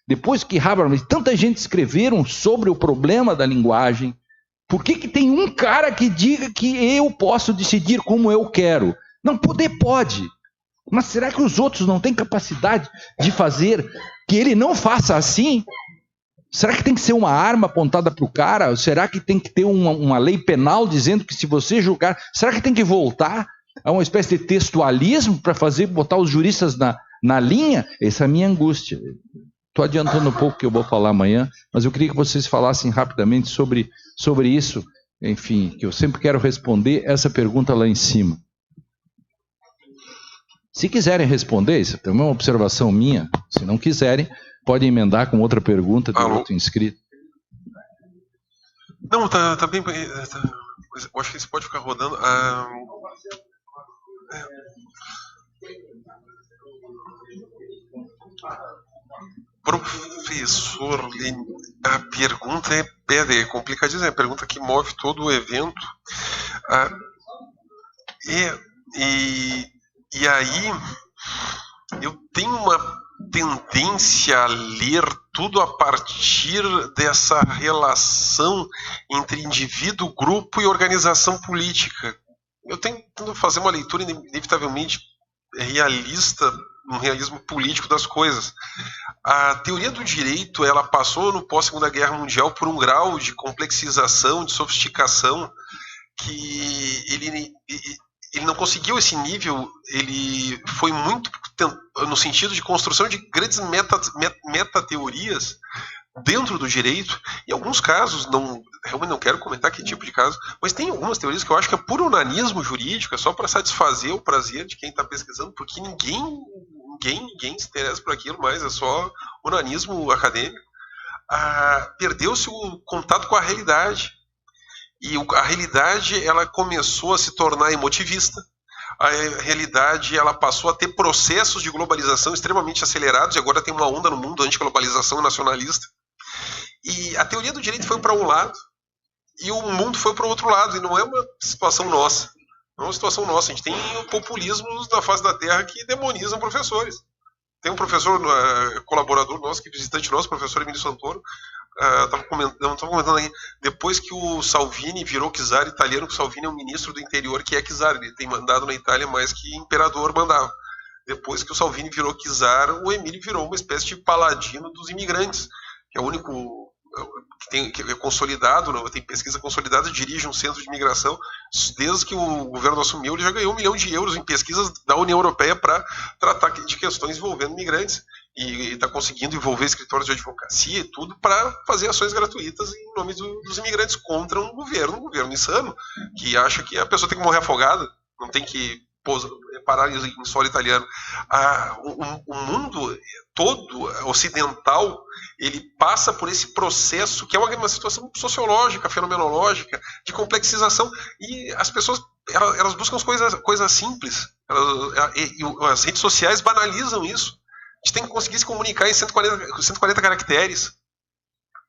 depois que Habermas, tanta gente escreveram sobre o problema da linguagem, por que tem um cara que diga que eu posso decidir como eu quero? Não, poder pode. Mas será que os outros não têm capacidade de fazer que ele não faça assim? Será que tem que ser uma arma apontada para o cara? Será que tem que ter uma lei penal dizendo que se você julgar... Será que tem que voltar a uma espécie de textualismo para botar os juristas na linha? Essa é a minha angústia. Estou adiantando um pouco que eu vou falar amanhã, mas eu queria que vocês falassem rapidamente sobre isso. Enfim, que eu sempre quero responder essa pergunta lá em cima. Se quiserem responder, isso é uma observação minha. Se não quiserem, podem emendar com outra pergunta de outro inscrito. Não, tá bem. Eu acho que isso pode ficar rodando. Professor, a pergunta é complicadíssima, é a pergunta que move todo o evento. E aí, eu tenho uma tendência a ler tudo a partir dessa relação entre indivíduo, grupo e organização política. Eu tento fazer uma leitura inevitavelmente realista, um realismo político das coisas. A teoria do direito, ela passou no pós-Segunda Guerra Mundial por um grau de complexização, de sofisticação, que ele não conseguiu esse nível. Ele foi muito no sentido de construção de grandes metateorias dentro do direito. Em alguns casos, realmente não quero comentar que tipo de caso, mas tem algumas teorias que eu acho que é puro onanismo jurídico, é só para satisfazer o prazer de quem está pesquisando, porque ninguém se interessa por aquilo, mas é só onanismo acadêmico. Perdeu-se o contato com a realidade. E a realidade, ela começou a se tornar emotivista. A realidade, ela passou a ter processos de globalização extremamente acelerados, e agora tem uma onda no mundo anti-globalização e nacionalista. E a teoria do direito foi para um lado, e o mundo foi para o outro lado, e não é uma situação nossa. Não é uma situação nossa. A gente tem populismos na face da terra que demonizam professores. Tem um professor, colaborador nosso, que é visitante nosso, professor Emílio Santoro, estava comentando aí, depois que o Salvini virou czar italiano, que o Salvini é um ministro do interior que é czar, ele tem mandado na Itália mais que imperador mandava. Depois que o Salvini virou czar, o Emílio virou uma espécie de paladino dos imigrantes, que é o único que é consolidado, tem pesquisa consolidada, dirige um centro de imigração. Desde que o governo assumiu, ele já ganhou 1 milhão de euros em pesquisas da União Europeia para tratar de questões envolvendo imigrantes. E está conseguindo envolver escritórios de advocacia e tudo para fazer ações gratuitas em nome dos imigrantes contra um governo insano, que acha que a pessoa tem que morrer afogada, não tem que parar em solo italiano. O mundo todo ocidental, ele passa por esse processo que é uma situação sociológica, fenomenológica, de complexização, e as pessoas elas buscam coisas simples. As redes sociais banalizam isso. A gente tem que conseguir se comunicar em 140 caracteres.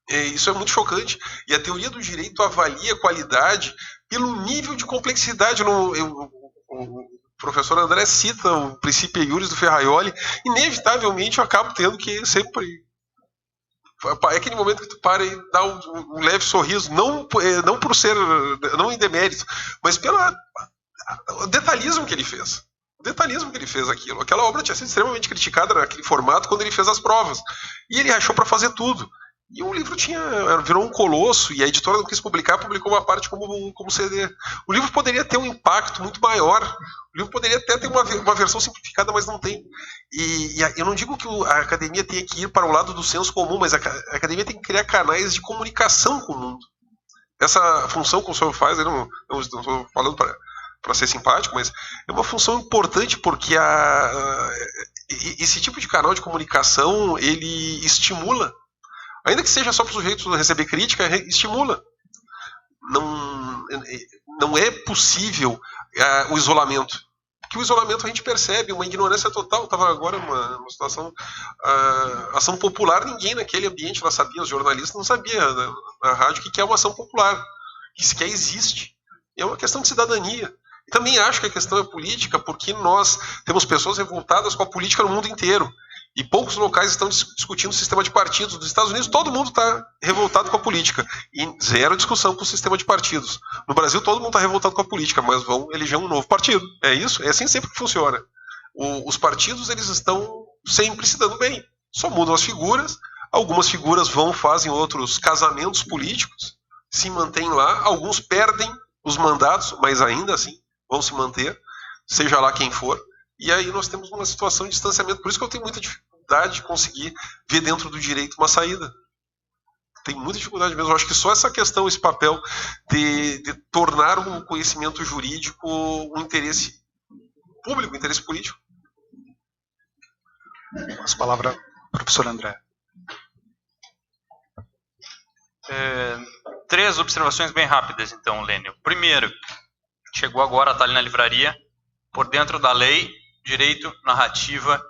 Isso é muito chocante. E a teoria do direito avalia a qualidade pelo nível de complexidade. O professor André cita o princípio iuris do Ferraioli. Inevitavelmente eu acabo tendo que sempre... É aquele momento que tu para e dá um leve sorriso, não por ser, não em demérito, mas pelo detalhismo que ele fez. O detalhismo que ele fez aquilo. Aquela obra tinha sido extremamente criticada naquele formato quando ele fez as provas. E ele achou para fazer tudo. E o livro virou um colosso, e a editora não quis publicar, publicou uma parte como CD. O livro poderia ter um impacto muito maior. O livro poderia até ter uma versão simplificada, mas não tem. E eu não digo que a academia tenha que ir para o lado do senso comum, mas a academia tem que criar canais de comunicação com o mundo. Essa função que o senhor faz, eu não estou falando para ser simpático, mas é uma função importante, porque esse tipo de canal de comunicação, ele estimula. Ainda que seja só para o sujeito receber crítica, estimula. não é possível o isolamento. Porque o isolamento a gente percebe, uma ignorância total. Estava agora numa situação, ação popular, ninguém naquele ambiente lá sabia, os jornalistas não sabiam na rádio o que é uma ação popular, que sequer existe. É uma questão de cidadania. E também acho que a questão é política, porque nós temos pessoas revoltadas com a política no mundo inteiro. E poucos locais estão discutindo o sistema de partidos. Nos Estados Unidos, todo mundo está revoltado com a política. E zero discussão com o sistema de partidos. No Brasil, todo mundo está revoltado com a política, mas vão eleger um novo partido. É isso? É assim sempre que funciona. Os partidos, eles estão sempre se dando bem. Só mudam as figuras. Algumas figuras fazem outros casamentos políticos, se mantêm lá. Alguns perdem os mandatos, mas ainda assim vão se manter, seja lá quem for. E aí nós temos uma situação de distanciamento. Por isso que eu tenho muita dificuldade de conseguir ver dentro do direito uma saída. Tem muita dificuldade mesmo. Eu acho que só essa questão, esse papel de tornar o conhecimento jurídico um interesse público, um interesse político. As palavras, professor André. 3 observações bem rápidas, então, Lênio. Primeiro, chegou agora, está ali na livraria, Por Dentro da Lei, Direito, Narrativa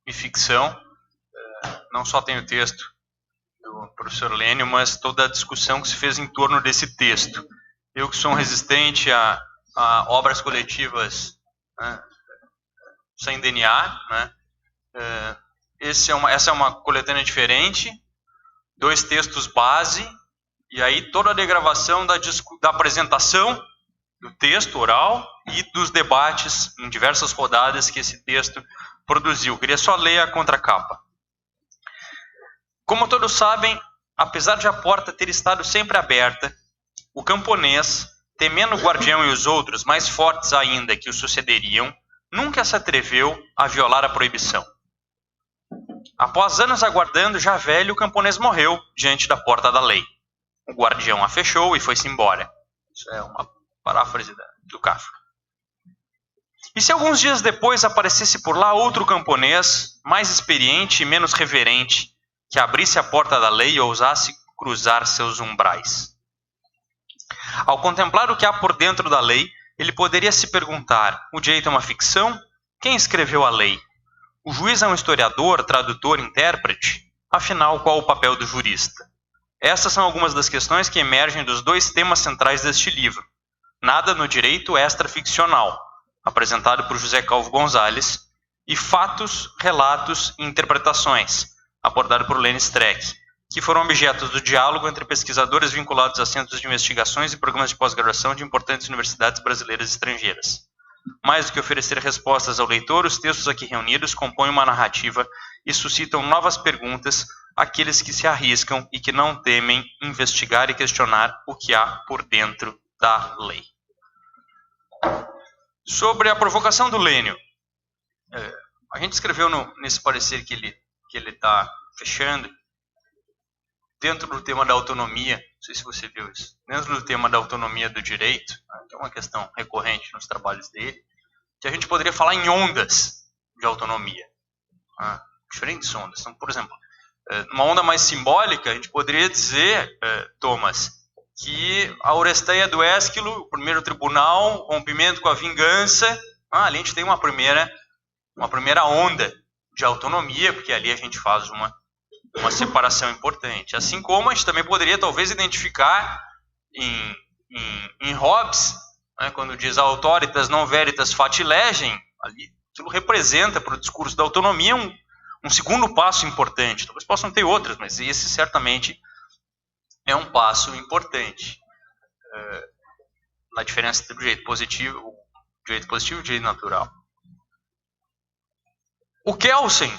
e Ficção. Não só tem o texto do professor Lênio, mas toda a discussão que se fez em torno desse texto. Eu que sou um resistente a obras coletivas, né, sem DNA, né, essa é uma coletânea diferente, 2 textos base, e aí toda a degravação da apresentação do texto oral e dos debates em diversas rodadas que esse texto produziu. Queria só ler a contracapa. Como todos sabem, apesar de a porta ter estado sempre aberta, o camponês, temendo o guardião e os outros, mais fortes ainda que o sucederiam, nunca se atreveu a violar a proibição. Após anos aguardando, já velho, o camponês morreu diante da porta da lei. O guardião a fechou e foi-se embora. Isso é uma paráfrase do Kafka. E se alguns dias depois aparecesse por lá outro camponês, mais experiente e menos reverente, que abrisse a porta da lei e ousasse cruzar seus umbrais? Ao contemplar o que há por dentro da lei, ele poderia se perguntar: o direito é uma ficção? Quem escreveu a lei? O juiz é um historiador, tradutor, intérprete? Afinal, qual o papel do jurista? Essas são algumas das questões que emergem dos 2 temas centrais deste livro. Nada no direito extraficcional, apresentado por José Calvo Gonzalez, e Fatos, Relatos e Interpretações, abordado por Lênio Streck, que foram objetos do diálogo entre pesquisadores vinculados a centros de investigações e programas de pós-graduação de importantes universidades brasileiras e estrangeiras. Mais do que oferecer respostas ao leitor, os textos aqui reunidos compõem uma narrativa e suscitam novas perguntas àqueles que se arriscam e que não temem investigar e questionar o que há por dentro da lei. Sobre a provocação do Lênio, a gente escreveu nesse parecer que ele está fechando, dentro do tema da autonomia, não sei se você viu isso, dentro do tema da autonomia do direito, que é uma questão recorrente nos trabalhos dele, que a gente poderia falar em ondas de autonomia, diferentes ondas. Então, por exemplo, numa onda mais simbólica, a gente poderia dizer, Thomas, que a Oresteia do Ésquilo, o primeiro tribunal, rompimento com a vingança, ali a gente tem uma primeira onda de autonomia, porque ali a gente faz uma separação importante. Assim como a gente também poderia talvez identificar em Hobbes, né, quando diz autoritas non veritas fati legem, ali aquilo representa para o discurso da autonomia um segundo passo importante. Talvez possam ter outros, mas esse certamente é um passo importante na diferença entre o direito positivo e o direito natural. O Kelsen,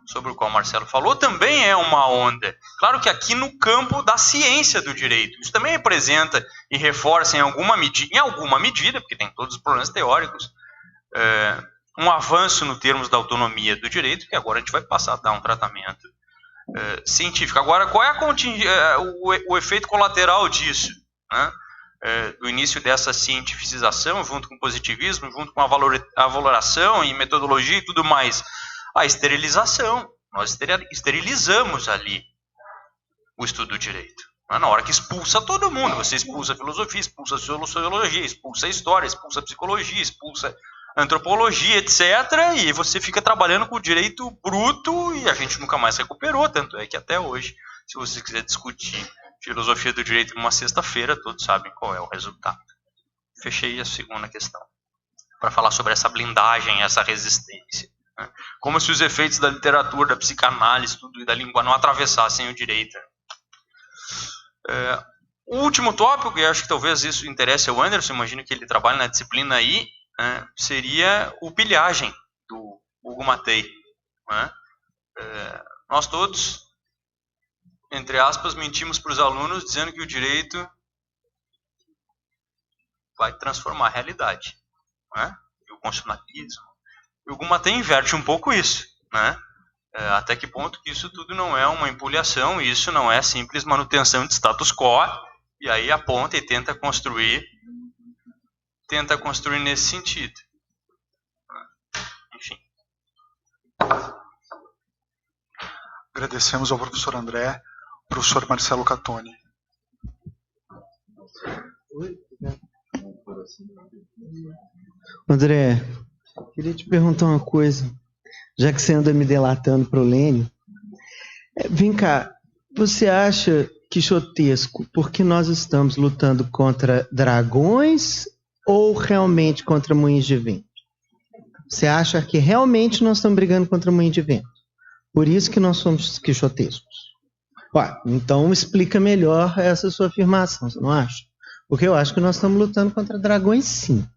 sobre o qual o Marcelo falou, também é uma onda. Claro que aqui no campo da ciência do direito. Isso também representa e reforça em alguma medida, porque tem todos os problemas teóricos, um avanço no termos da autonomia do direito, que agora a gente vai passar a dar um tratamento científico. Agora, qual é o efeito colateral disso? Né? Do início dessa cientificização, junto com o positivismo, junto com a valoração e metodologia e tudo mais. A esterilização. Nós esterilizamos ali o estudo do direito. Na hora que expulsa todo mundo, você expulsa a filosofia, expulsa a sociologia, expulsa a história, expulsa a psicologia, expulsa a antropologia, etc. E você fica trabalhando com o direito bruto e a gente nunca mais recuperou. Tanto é que até hoje, se você quiser discutir filosofia do direito numa sexta-feira, todos sabem qual é o resultado. Fechei a segunda questão, para falar sobre essa blindagem, essa resistência. Né? Como se os efeitos da literatura, da psicanálise, tudo e da língua não atravessassem o direito. O último tópico, e acho que talvez isso interesse ao Anderson, imagino que ele trabalha na disciplina aí, seria o pilhagem do Hugo Matei. Né? Nós todos, entre aspas, mentimos para os alunos dizendo que o direito vai transformar a realidade. Né? E o constitucionalismo. E o Hugo Matei inverte um pouco isso. Né? Até que ponto que isso tudo não é uma empulhação, e isso não é simples manutenção de status quo, e aí aponta e tenta construir nesse sentido. Enfim. Agradecemos ao professor André, professor Marcelo Catoni. André, queria te perguntar uma coisa, já que você anda me delatando para o Lênio. Vem cá, você acha quixotesco porque nós estamos lutando contra dragões ou realmente contra moinhos de vento? Você acha que realmente nós estamos brigando contra moinho de vento? Por isso que nós somos quixotescos? Então explica melhor essa sua afirmação, você não acha? Porque eu acho que nós estamos lutando contra dragões, sim.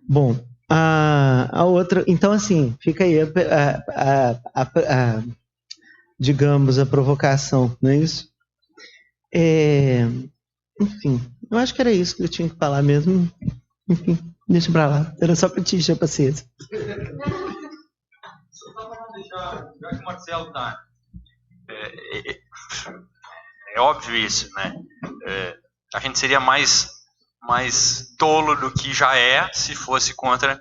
Bom, a outra... Então, assim, fica aí digamos, a provocação, não é isso? Enfim, eu acho que era isso que eu tinha que falar mesmo. Enfim, deixa pra lá. Era só pra te encher a paciência. Só pra não deixar, já que o Marcelo tá... É óbvio isso, né? A gente seria mais tolo do que já é se fosse contra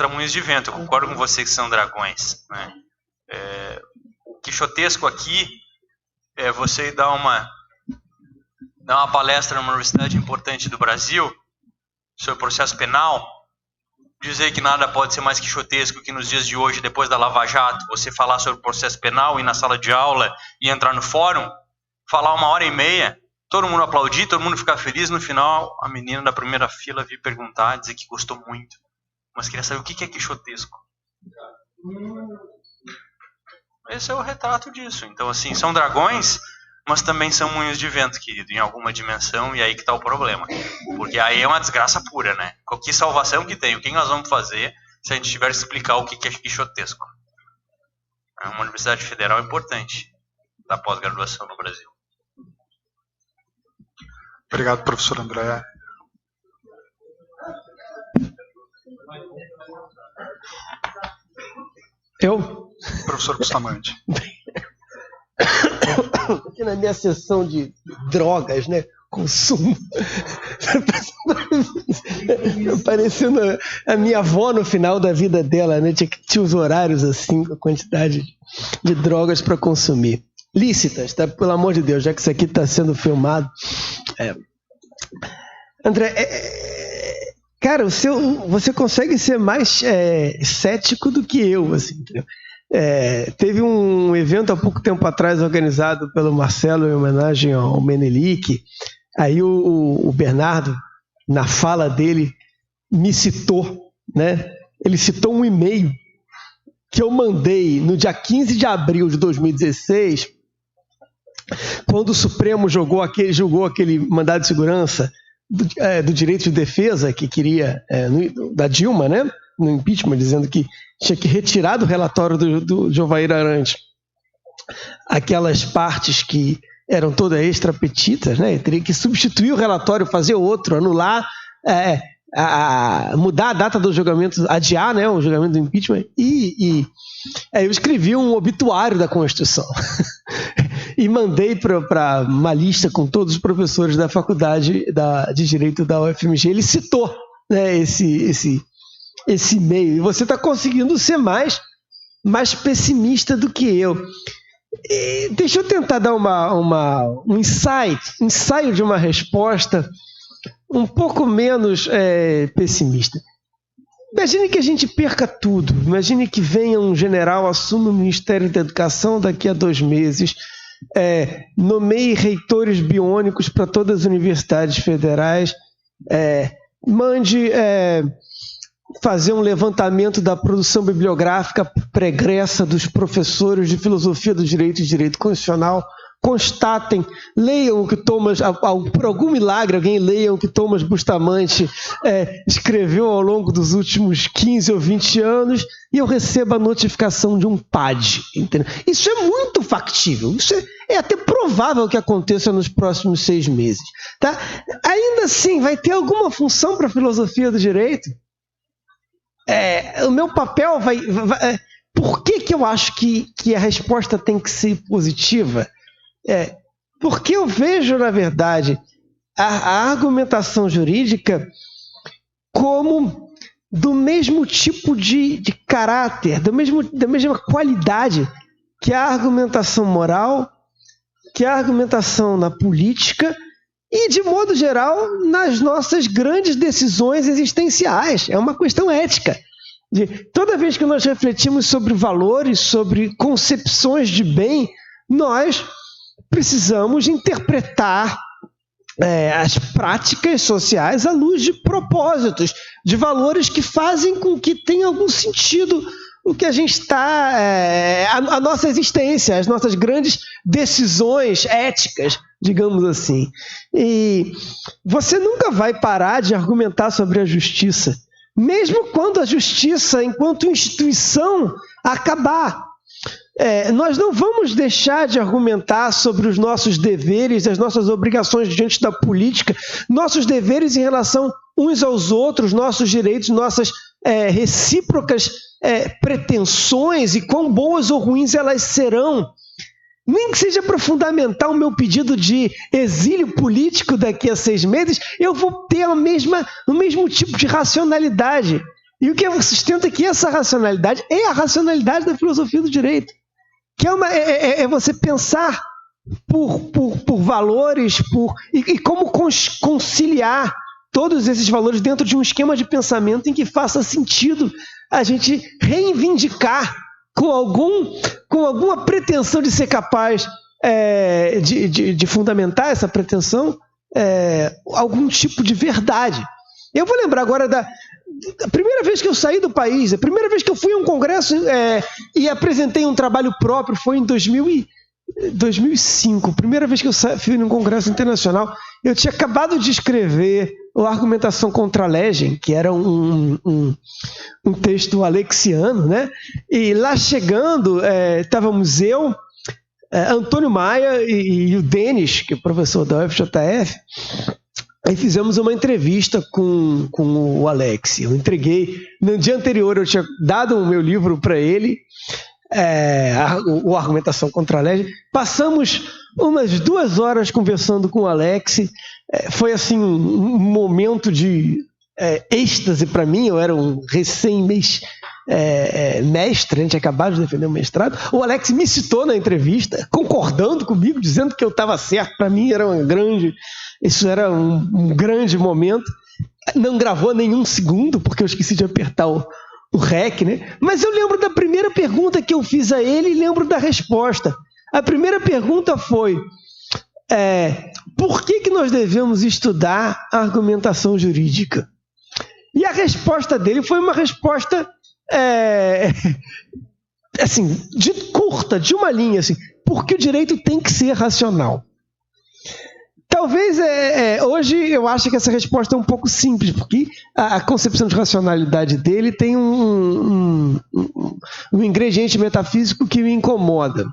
moinhos de vento. Eu concordo com você que são dragões, né? O quixotesco aqui é você dar uma palestra numa universidade importante do Brasil sobre processo penal, dizer que nada pode ser mais quixotesco que nos dias de hoje, depois da Lava Jato, você falar sobre processo penal, ir na sala de aula e entrar no fórum, falar 1h30, todo mundo aplaudir, todo mundo ficar feliz, no final a menina da primeira fila vir perguntar, dizer que gostou muito, mas queria saber o que é quixotesco. Esse é o retrato disso. Então, assim, são dragões, mas também são moinhos de vento, querido, em alguma dimensão, e aí que está o problema. Porque aí é uma desgraça pura, né? Que salvação que tem? O que nós vamos fazer se a gente tiver que explicar o que é quixotesco? É uma universidade federal importante da pós-graduação no Brasil. Obrigado, professor André. Eu? Professor Bustamante. Aqui na minha sessão de drogas, né? Consumo. Parecendo a minha avó no final da vida dela, né? Tinha os horários assim, com a quantidade de drogas para consumir. Lícitas, tá? Pelo amor de Deus, já que isso aqui está sendo filmado. André, cara, você consegue ser mais cético do que eu, assim, entendeu? Teve um evento há pouco tempo atrás organizado pelo Marcelo em homenagem ao Menelik. Aí o Bernardo, na fala dele, me citou, né? Ele citou um e-mail que eu mandei no dia 15 de abril de 2016, quando o Supremo julgou aquele mandado de segurança do direito de defesa que queria, da Dilma, né? No impeachment, dizendo que tinha que retirar do relatório do Jovair Arantes aquelas partes que eram todas extra-petitas, né? Teria que substituir o relatório, fazer outro, anular, mudar a data do julgamento, adiar, né, o julgamento do impeachment. Aí eu escrevi um obituário da Constituição e mandei para uma lista com todos os professores da faculdade de Direito da UFMG. Ele citou, né, esse e-mail. E você está conseguindo ser mais pessimista do que eu. Deixa eu tentar dar um ensaio de uma resposta um pouco menos pessimista. Imagine que a gente perca tudo. Imagine que venha um general, assuma o Ministério da Educação daqui a 2 meses, nomeie reitores biônicos para todas as universidades federais, mande fazer um levantamento da produção bibliográfica pregressa dos professores de filosofia do direito e direito constitucional, constatem, leiam o que Thomas, por algum milagre, alguém leia o que Thomas Bustamante escreveu ao longo dos últimos 15 ou 20 anos e eu receba a notificação de um PAD. Entendeu? Isso é muito factível, isso é até provável que aconteça nos próximos 6 meses. Tá? Ainda assim, vai ter alguma função para a filosofia do direito? O meu papel vai... Por que eu acho que a resposta tem que ser positiva? Porque eu vejo, na verdade, a argumentação jurídica como do mesmo tipo de caráter, da mesma qualidade que a argumentação moral, que a argumentação na política e, de modo geral, nas nossas grandes decisões existenciais. É uma questão ética. Toda vez que nós refletimos sobre valores, sobre concepções de bem, nós precisamos interpretar as práticas sociais à luz de propósitos, de valores que fazem com que tenha algum sentido o que a gente está... a nossa existência, as nossas grandes decisões éticas, digamos assim. E você nunca vai parar de argumentar sobre a justiça, mesmo quando a justiça, enquanto instituição, acabar. Nós não vamos deixar de argumentar sobre os nossos deveres, as nossas obrigações diante da política, nossos deveres em relação uns aos outros, nossos direitos, nossas recíprocas pretensões e quão boas ou ruins elas serão. Nem que seja para fundamentar o meu pedido de exílio político daqui a 6 meses, eu vou ter o mesmo tipo de racionalidade. E o que sustenta que essa racionalidade é a racionalidade da filosofia do direito. Que é você pensar por valores e como conciliar todos esses valores dentro de um esquema de pensamento em que faça sentido a gente reivindicar com alguma pretensão de ser capaz de fundamentar essa pretensão algum tipo de verdade. Eu vou lembrar agora a primeira vez que eu saí do país, a primeira vez que eu fui a um congresso e apresentei um trabalho próprio foi em 2005. Primeira vez que eu fui num congresso internacional, eu tinha acabado de escrever a Argumentação contra a Legem, que era um texto alexiano, né? E lá chegando, estávamos eu, Antônio Maia e o Denis, que é professor da UFJF. Aí fizemos uma entrevista com o Alex. Eu entreguei, no dia anterior eu tinha dado o meu livro para ele, o Argumentação contra a Legem. Passamos umas 2 horas conversando com o Alex. Foi assim um momento de êxtase para mim. Eu era um recém-mestre, a gente acabado de defender o mestrado. O Alex me citou na entrevista, concordando comigo, dizendo que eu estava certo. Para mim isso era um grande momento. Não gravou nenhum segundo, porque eu esqueci de apertar o REC, né? Mas eu lembro da primeira pergunta que eu fiz a ele e lembro da resposta. A primeira pergunta foi: por que nós devemos estudar a argumentação jurídica? E a resposta dele foi uma resposta assim, curta, de uma linha, assim, porque o direito tem que ser racional. Talvez hoje eu acho que essa resposta é um pouco simples, porque a concepção de racionalidade dele tem um ingrediente metafísico que me incomoda.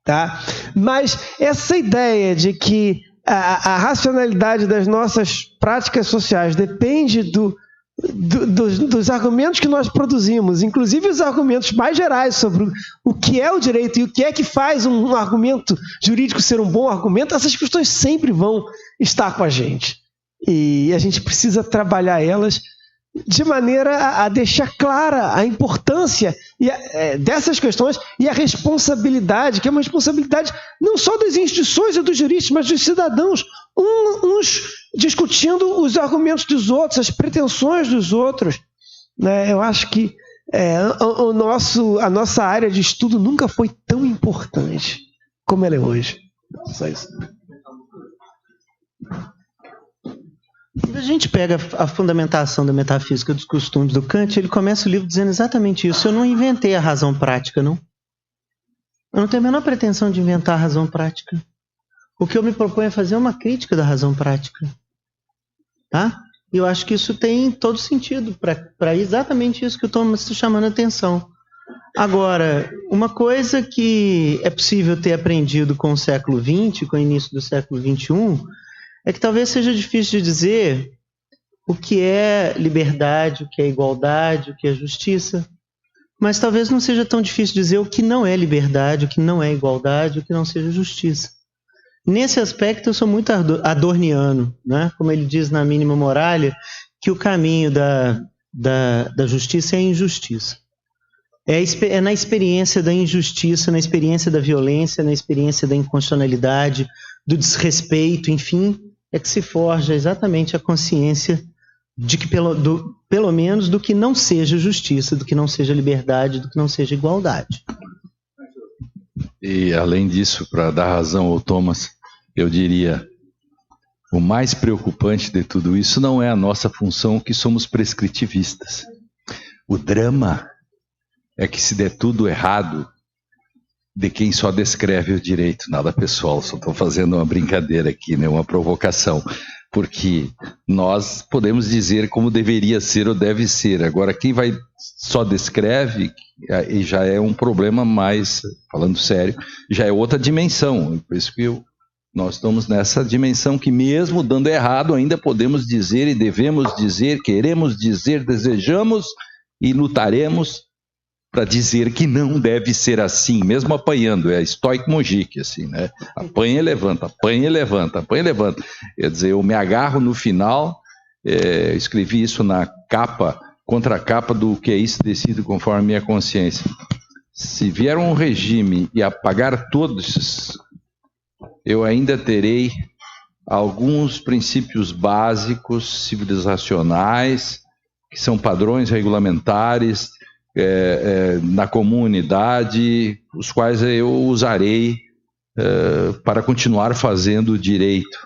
Tá? Mas essa ideia de que a racionalidade das nossas práticas sociais depende dos argumentos que nós produzimos, inclusive os argumentos mais gerais sobre o que é o direito e o que é que faz um argumento jurídico ser um bom argumento, essas questões sempre vão estar com a gente. E a gente precisa trabalhar elas de maneira a deixar clara a importância dessas questões e a responsabilidade, que é uma responsabilidade não só das instituições e dos juristas, mas dos cidadãos, uns discutindo os argumentos dos outros, as pretensões dos outros. Né? Eu acho que a nossa área de estudo nunca foi tão importante como ela é hoje. Só isso. Quando a gente pega a fundamentação da metafísica dos costumes do Kant, ele começa o livro dizendo exatamente isso. Eu não inventei a razão prática, não. Eu não tenho a menor pretensão de inventar a razão prática. O que eu me proponho é fazer uma crítica da razão prática. Tá? E eu acho que isso tem todo sentido para exatamente isso que o Thomas está chamando a atenção. Agora, uma coisa que é possível ter aprendido com o século XX, com o início do século XXI, é que talvez seja difícil de dizer o que é liberdade, o que é igualdade, o que é justiça, mas talvez não seja tão difícil dizer o que não é liberdade, o que não é igualdade, o que não seja justiça. Nesse aspecto eu sou muito adorniano, né? Como ele diz na Mínima Moralia, que o caminho da justiça é a injustiça. É na experiência da injustiça, na experiência da violência, na experiência da inconstitucionalidade, do desrespeito, enfim, é que se forja exatamente a consciência de que pelo menos do que não seja justiça, do que não seja liberdade, do que não seja igualdade. E além disso, para dar razão ao Thomas, eu diria, o mais preocupante de tudo isso não é a nossa função, que somos prescritivistas. O drama é que se der tudo errado, de quem só descreve o direito, nada pessoal, só estou fazendo uma brincadeira aqui, né, uma provocação, porque nós podemos dizer como deveria ser ou deve ser, agora quem vai só descreve, e já é um problema mais, falando sério, já é outra dimensão, por isso que nós estamos nessa dimensão que mesmo dando errado ainda podemos dizer e devemos dizer, queremos dizer, desejamos e lutaremos para dizer que não deve ser assim, mesmo apanhando, é estoico mojique, assim, né? Apanha e levanta, apanha e levanta, apanha e levanta. Quer dizer, eu me agarro no final, escrevi isso na capa, contracapa do Que é Isso Decido Conforme a Minha Consciência. Se vier um regime e apagar todos, eu ainda terei alguns princípios básicos civilizacionais, que são padrões regulamentares, na comunidade, os quais eu usarei para continuar fazendo direito.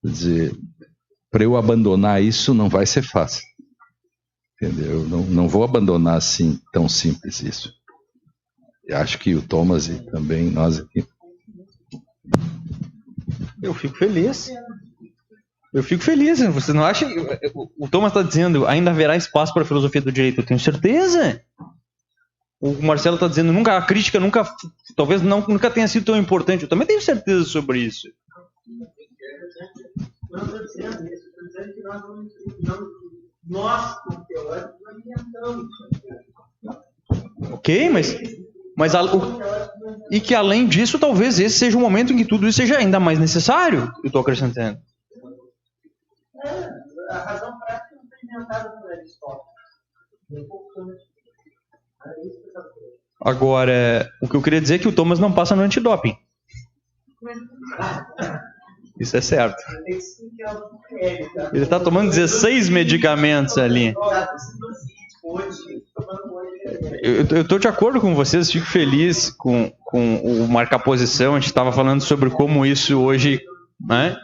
Quer dizer, para eu abandonar isso não vai ser fácil. Entendeu? Não vou abandonar assim, tão simples isso. Eu acho que o Thomas e também nós aqui. Eu fico feliz. Você não acha? O Thomas está dizendo, ainda haverá espaço para a filosofia do direito. Eu tenho certeza. O Marcelo está dizendo, a crítica talvez nunca tenha sido tão importante. Eu também tenho certeza sobre isso. Eu não estou dizendo isso. Estou dizendo que nós, como teóricos, não inventamos. Ok, e que além disso, talvez esse seja o momento em que tudo isso seja ainda mais necessário. Eu estou acrescentando. A razão prática não foi inventada por Aristóteles. Agora, o que eu queria dizer é que o Thomas não passa no antidoping. Isso é certo. Ele está tomando 16 medicamentos ali. Eu estou de acordo com vocês, fico feliz com o marcar posição. A gente estava falando sobre como isso hoje, né?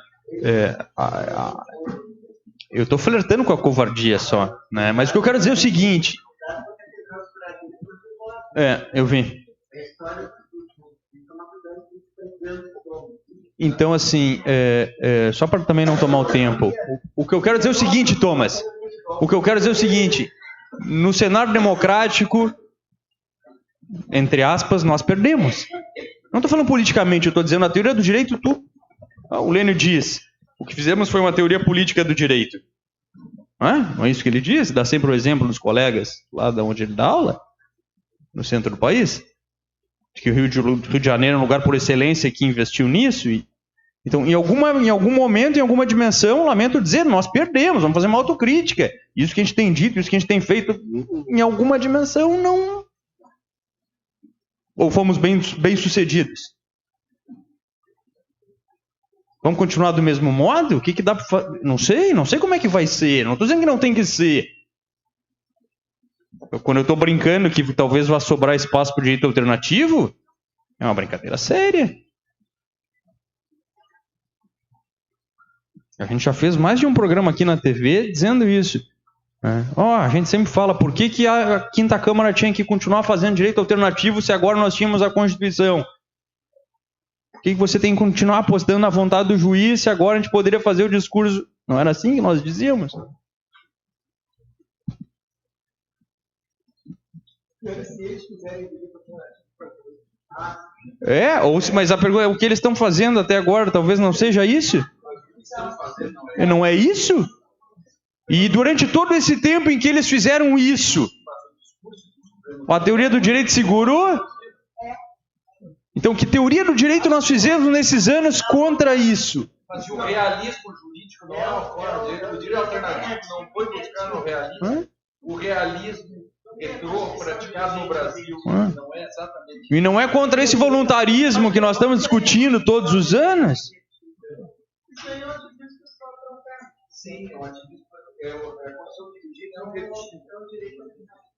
Eu estou flertando com a covardia só, né? Mas o que eu quero dizer é o seguinte. Eu vi. Então, assim, só para também não tomar o tempo. O que eu quero dizer é o seguinte, Thomas. O que eu quero dizer é o seguinte. No cenário democrático, entre aspas, nós perdemos. Não estou falando politicamente, eu estou dizendo na teoria do direito, o Lênio diz, o que fizemos foi uma teoria política do direito. Não é isso que ele diz? Dá sempre o exemplo dos colegas lá de onde ele dá aula, no centro do país, de que o Rio de Janeiro é um lugar por excelência que investiu nisso, e Então, em algum momento, em alguma dimensão, lamento dizer, nós perdemos, vamos fazer uma autocrítica. Isso que a gente tem dito, isso que a gente tem feito, em alguma dimensão, não... Ou fomos bem sucedidos? Vamos continuar do mesmo modo? O que dá para fazer? Não sei como é que vai ser. Não estou dizendo que não tem que ser. Quando eu estou brincando que talvez vá sobrar espaço para o direito alternativo, é uma brincadeira séria. A gente já fez mais de um programa aqui na TV dizendo isso. A gente sempre fala, por que a Quinta Câmara tinha que continuar fazendo direito alternativo se agora nós tínhamos a Constituição? Por que você tem que continuar apostando na vontade do juiz se agora a gente poderia fazer o discurso? Não era assim que nós dizíamos? Mas a pergunta é o que eles estão fazendo até agora, talvez não seja isso? Não é isso? E durante todo esse tempo em que eles fizeram isso, a teoria do direito segurou? Então, que teoria do direito nós fizemos nesses anos contra isso? Mas o realismo jurídico não é uma forma de... O direito alternativo não foi buscar no realismo. O realismo entrou praticado no Brasil. Não é exatamente... E não é contra esse voluntarismo que nós estamos discutindo todos os anos? Sim, é um ativismo.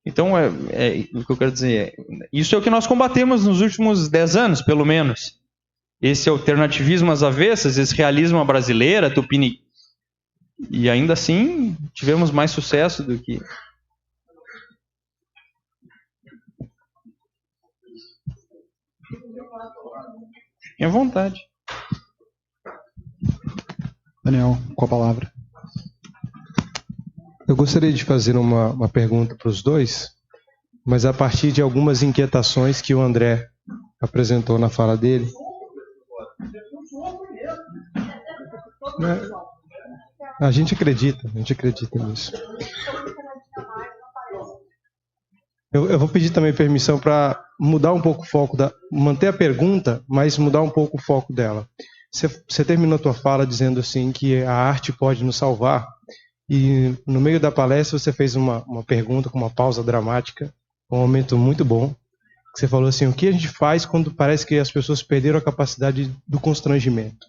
Então, o que eu quero dizer isso é o que nós combatemos nos últimos 10 anos, pelo menos. Esse alternativismo às avessas, esse realismo à brasileira, Tupini. E ainda assim, tivemos mais sucesso do que... Fiquem à vontade. Daniel, com a palavra. Eu gostaria de fazer uma pergunta para os dois, mas a partir de algumas inquietações que o André apresentou na fala dele. A gente acredita nisso. Eu vou pedir também permissão para mudar um pouco o foco, manter a pergunta, mas mudar um pouco o foco dela. Você terminou a tua fala dizendo assim que a arte pode nos salvar. E no meio da palestra você fez uma pergunta com uma pausa dramática, um momento muito bom. Você falou assim, o que a gente faz quando parece que as pessoas perderam a capacidade do constrangimento?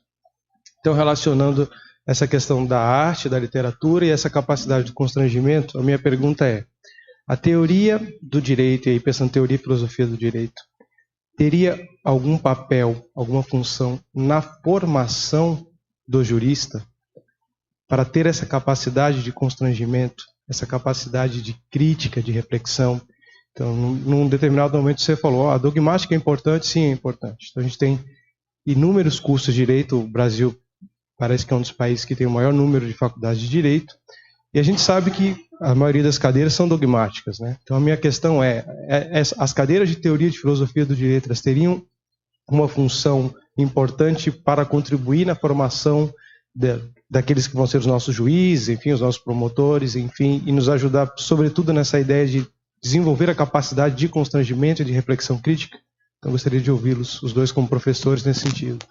Então, relacionando essa questão da arte, da literatura e essa capacidade de constrangimento, a minha pergunta é, a teoria do direito, e aí pensando em teoria e filosofia do direito, teria algum papel, alguma função na formação do jurista? Para ter essa capacidade de constrangimento, essa capacidade de crítica, de reflexão. Então, num determinado momento você falou, a dogmática é importante? Sim, é importante. Então, a gente tem inúmeros cursos de direito, o Brasil parece que é um dos países que tem o maior número de faculdades de direito, e a gente sabe que a maioria das cadeiras são dogmáticas, né? Então, a minha questão as cadeiras de teoria e de filosofia do direito, elas teriam uma função importante para contribuir na formação daqueles que vão ser os nossos juízes, enfim, os nossos promotores, enfim, e nos ajudar, sobretudo, nessa ideia de desenvolver a capacidade de constrangimento e de reflexão crítica. Então, gostaria de ouvi-los, os dois como professores, nesse sentido.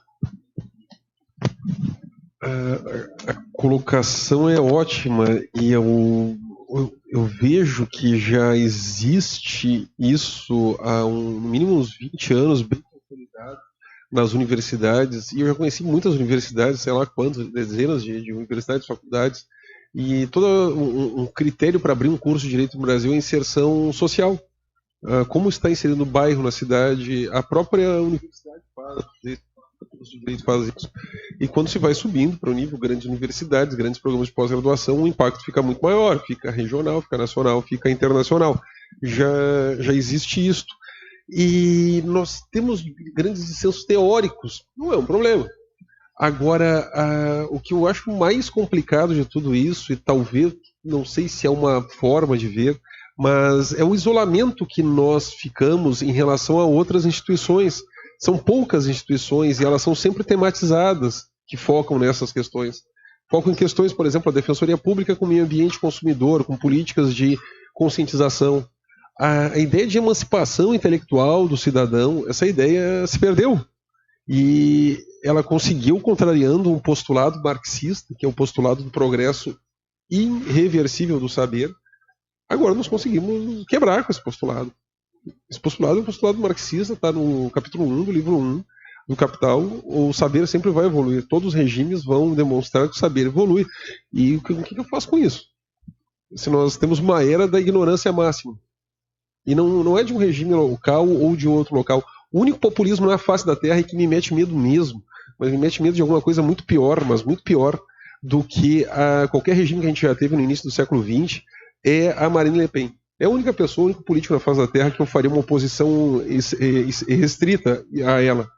A colocação é ótima e eu vejo que já existe isso há no mínimo uns 20 anos, bem consolidado, nas universidades, e eu já conheci muitas universidades, sei lá quantas, dezenas de universidades, faculdades, e todo um critério para abrir um curso de Direito no Brasil é inserção social. Como está inserido no bairro, na cidade, a própria universidade faz isso, o curso de Direito faz isso. E quando se vai subindo para o nível grandes universidades, grandes programas de pós-graduação, o impacto fica muito maior, fica regional, fica nacional, fica internacional. Já existe isto. E nós temos grandes dissensos teóricos, não é um problema. Agora, o que eu acho mais complicado de tudo isso, e talvez, não sei se é uma forma de ver, mas é o isolamento que nós ficamos em relação a outras instituições. São poucas instituições e elas são sempre tematizadas que focam nessas questões. Focam em questões, por exemplo, a Defensoria Pública com meio ambiente consumidor, com políticas de conscientização. A ideia de emancipação intelectual do cidadão, essa ideia se perdeu. E ela conseguiu, contrariando um postulado marxista, que é o postulado do progresso irreversível do saber. Agora nós conseguimos quebrar com esse postulado. Esse postulado é um postulado marxista, está no capítulo 1 do livro 1 do Capital. O saber sempre vai evoluir. Todos os regimes vão demonstrar que o saber evolui. E o que eu faço com isso? Se nós temos uma era da ignorância máxima. E não é de um regime local ou de outro local. O único populismo na face da Terra é que me mete medo mesmo. Mas me mete medo de alguma coisa muito pior, mas muito pior do que qualquer regime que a gente já teve no início do século XX, é a Marine Le Pen. É a única pessoa, o único político na face da Terra que eu faria uma oposição restrita a ela.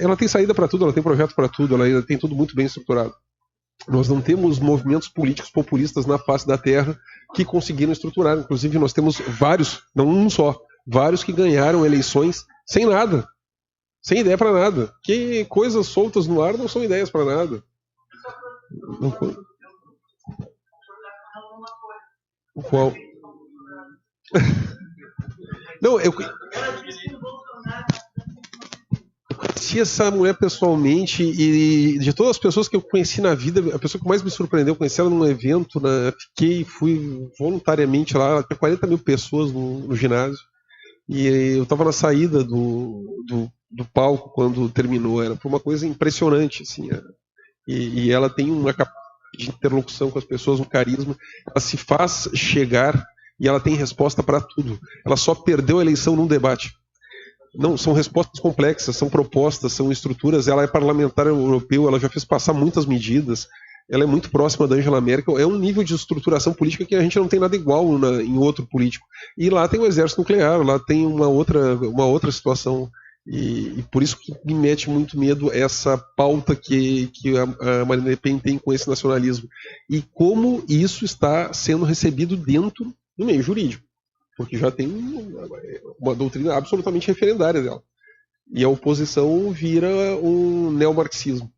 Ela tem saída para tudo, ela tem projeto para tudo, ela tem tudo muito bem estruturado. Nós não temos movimentos políticos populistas na face da Terra que conseguiram estruturar. Inclusive nós temos vários, não um só, vários que ganharam eleições sem nada. Sem ideia para nada. Que coisas soltas no ar não são ideias para nada. Qual? Não, eu conheci essa mulher pessoalmente e de todas as pessoas que eu conheci na vida, a pessoa que mais me surpreendeu, eu conheci ela num evento, fui voluntariamente lá, tinha 40 mil pessoas no ginásio e eu estava na saída do palco quando terminou, era uma coisa impressionante, assim, e ela tem uma capacidade de interlocução com as pessoas, um carisma, ela se faz chegar e ela tem resposta para tudo. Ela só perdeu a eleição num debate. Não, são respostas complexas, são propostas, são estruturas. Ela é parlamentar europeu, ela já fez passar muitas medidas, ela é muito próxima da Angela Merkel, é um nível de estruturação política que a gente não tem nada igual em outro político. E lá tem o exército nuclear, lá tem uma outra situação. E por isso que me mete muito medo essa pauta que a Marine Le Pen tem com esse nacionalismo. E como isso está sendo recebido dentro do meio jurídico. Porque já tem uma doutrina absolutamente referendária dela. E a oposição vira um neomarxismo.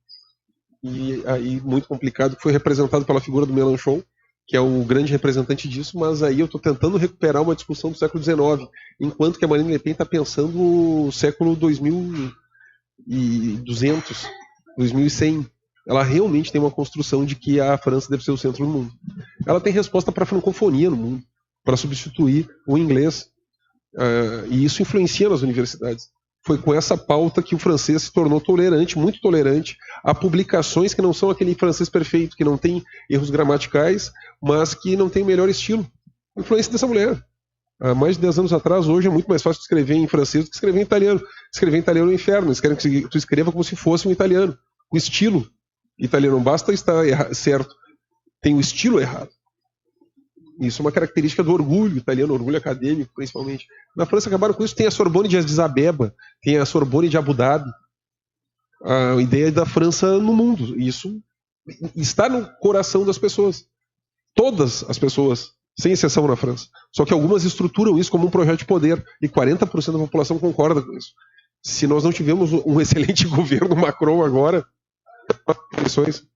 E aí, muito complicado, que foi representado pela figura do Mélenchon, que é o grande representante disso, mas aí eu estou tentando recuperar uma discussão do século XIX, enquanto que a Marine Le Pen está pensando no século 2200, 2100. Ela realmente tem uma construção de que a França deve ser o centro do mundo. Ela tem resposta para a francofonia no mundo, para substituir o inglês, e isso influencia nas universidades. Foi com essa pauta que o francês se tornou tolerante, muito tolerante, a publicações que não são aquele francês perfeito, que não tem erros gramaticais, mas que não tem o melhor estilo. A influência dessa mulher. Há mais de 10 anos atrás, hoje é muito mais fácil escrever em francês do que escrever em italiano. Escrever em italiano é um inferno, eles querem que tu escreva como se fosse um italiano. O estilo italiano não basta estar certo, tem o estilo errado. Isso é uma característica do orgulho italiano, orgulho acadêmico, principalmente. Na França acabaram com isso. Tem a Sorbonne de Addis Abeba, tem a Sorbonne de Abu Dhabi. A ideia da França no mundo. Isso está no coração das pessoas. Todas as pessoas, sem exceção na França. Só que algumas estruturam isso como um projeto de poder. E 40% da população concorda com isso. Se nós não tivermos um excelente governo Macron agora, eleições.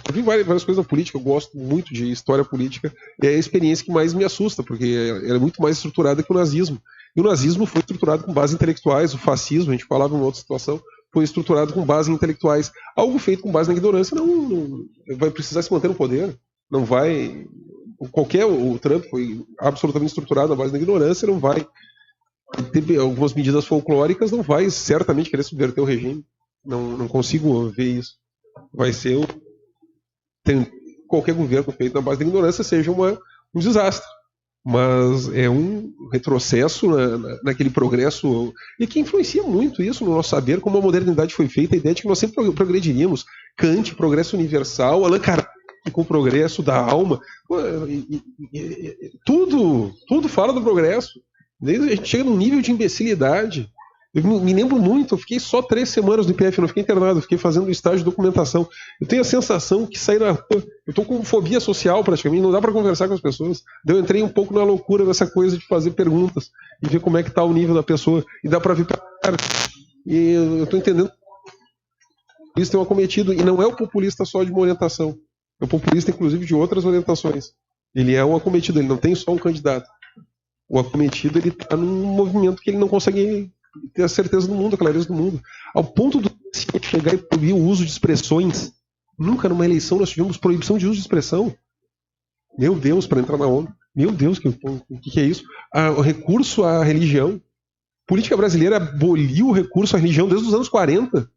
Eu vi várias coisas na política, eu gosto muito de história política, e é a experiência que mais me assusta, porque ela é muito mais estruturada que o nazismo. E o nazismo foi estruturado com base intelectuais, o fascismo, a gente falava em uma outra situação, foi estruturado com base em intelectuais. Algo feito com base na ignorância não vai precisar se manter no poder. Não vai. O Trump foi absolutamente estruturado na base da ignorância, não vai ter algumas medidas folclóricas, não vai certamente querer subverter o regime. Não consigo ver isso. Vai ser qualquer governo feito na base da ignorância seja um desastre. Mas é um retrocesso naquele progresso e que influencia muito isso no nosso saber, como a modernidade foi feita, a ideia de que nós sempre progrediríamos. Kant, progresso universal, Allan Kardec com o progresso da alma, tudo fala do progresso. A gente chega num nível de imbecilidade. Eu me lembro muito, eu fiquei só 3 semanas no IPF, eu não fiquei internado, eu fiquei fazendo estágio de documentação. Eu tenho a sensação que sair na rua, eu estou com fobia social praticamente, não dá para conversar com as pessoas. Eu entrei um pouco na loucura dessa coisa de fazer perguntas e ver como é que está o nível da pessoa. E dá para ver para cara. E eu estou entendendo que isso tem um acometido, e não é o populista só de uma orientação, é o populista inclusive de outras orientações. Ele é um acometido, ele não tem só um candidato. o acometido ele está num movimento que ele não consegue ter a certeza do mundo, a clareza do mundo. Ao ponto do chegar e proibir o uso de expressões. Nunca numa eleição nós tivemos proibição de uso de expressão. Meu Deus, para entrar na ONU. Meu Deus, o que é isso? O recurso à religião. A política brasileira aboliu o recurso à religião desde os anos 40.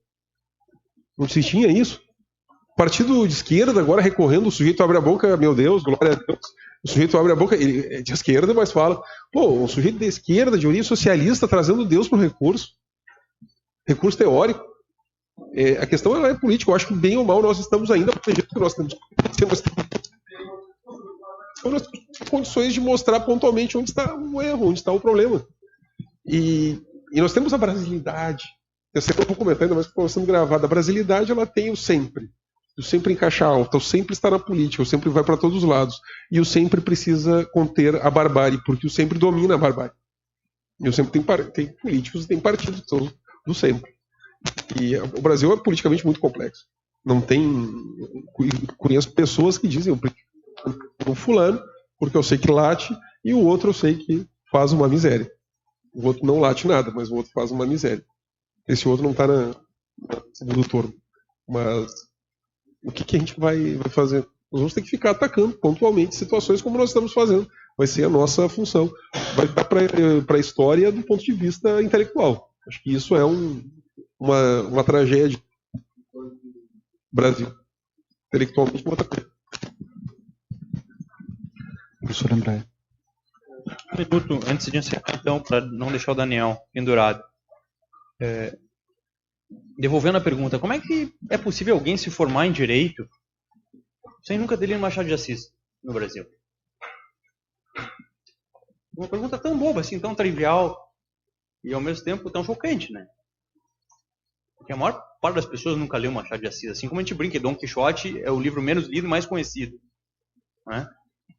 Não se tinha isso. Partido de esquerda agora recorrendo, o sujeito abre a boca, meu Deus, glória a Deus. O sujeito abre a boca, ele é de esquerda, mas fala, o sujeito de esquerda, de origem socialista, trazendo Deus para o recurso. Recurso teórico. A questão ela é política. Eu acho que bem ou mal nós estamos ainda protegendo que nós temos condições de mostrar pontualmente onde está o erro, onde está o problema. E nós temos a brasilidade. Eu sempre vou comentar, ainda mais que estamos gravado. A brasilidade ela tem o sempre. O sempre encaixa alto, o sempre está na política, o sempre vai para todos os lados. E o sempre precisa conter a barbárie, porque o sempre domina a barbárie. E o sempre tem políticos e tem partidos do sempre. E o Brasil é politicamente muito complexo. Não tem. Conheço pessoas que dizem o fulano, porque eu sei que late, e o outro eu sei que faz uma miséria. O outro não late nada, mas o outro faz uma miséria. Esse outro não está na segundo turno. Mas o que a gente vai fazer? Nós vamos ter que ficar atacando pontualmente situações como nós estamos fazendo. Vai ser a nossa função. Vai estar para a história do ponto de vista intelectual. Acho que isso é uma tragédia do Brasil. Intelectualmente, uma outra coisa. Professor André. Um minuto antes de encerrar, então, para não deixar o Daniel pendurado. Devolvendo a pergunta, como é que é possível alguém se formar em Direito sem nunca ter lido Machado de Assis no Brasil? Uma pergunta tão boba, assim, tão trivial e ao mesmo tempo tão chocante, né? Porque a maior parte das pessoas nunca leu Machado de Assis, assim como a gente brinca que Dom Quixote é o livro menos lido e mais conhecido. Né?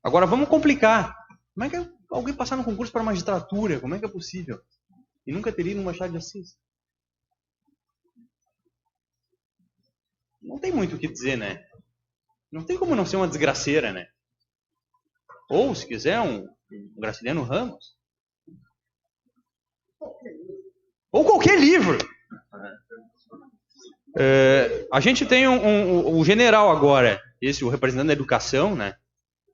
Agora, vamos complicar. Como é que é alguém passar no concurso para magistratura? Como é que é possível? E nunca ter lido Machado de Assis? Não tem muito o que dizer, né? Não tem como não ser uma desgraceira, né? Ou, se quiser, um Graciliano Ramos. Ou qualquer livro. A gente tem um general agora, o representante da educação, né?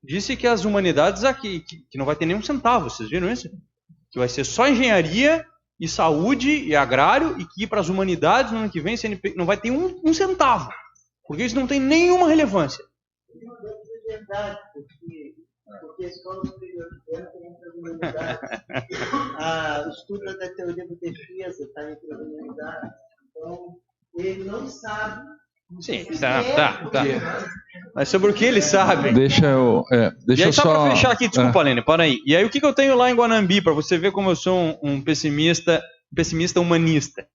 Disse que as humanidades aqui, que não vai ter nenhum centavo, vocês viram isso? Que vai ser só engenharia e saúde e agrário, e que ir para as humanidades no ano que vem não vai ter um centavo, porque isso não tem nenhuma relevância. É verdade, porque a escola superior de terra tem entre as humanidades. O estudo da teoria da defesa está entre as humanidades. Então, ele não sabe. Sim, tá. Mas sobre o que ele sabe? Deixa eu só para fechar aqui, desculpa, Lene, para aí. E aí o que eu tenho lá em Guanambi, para você ver como eu sou um pessimista humanista.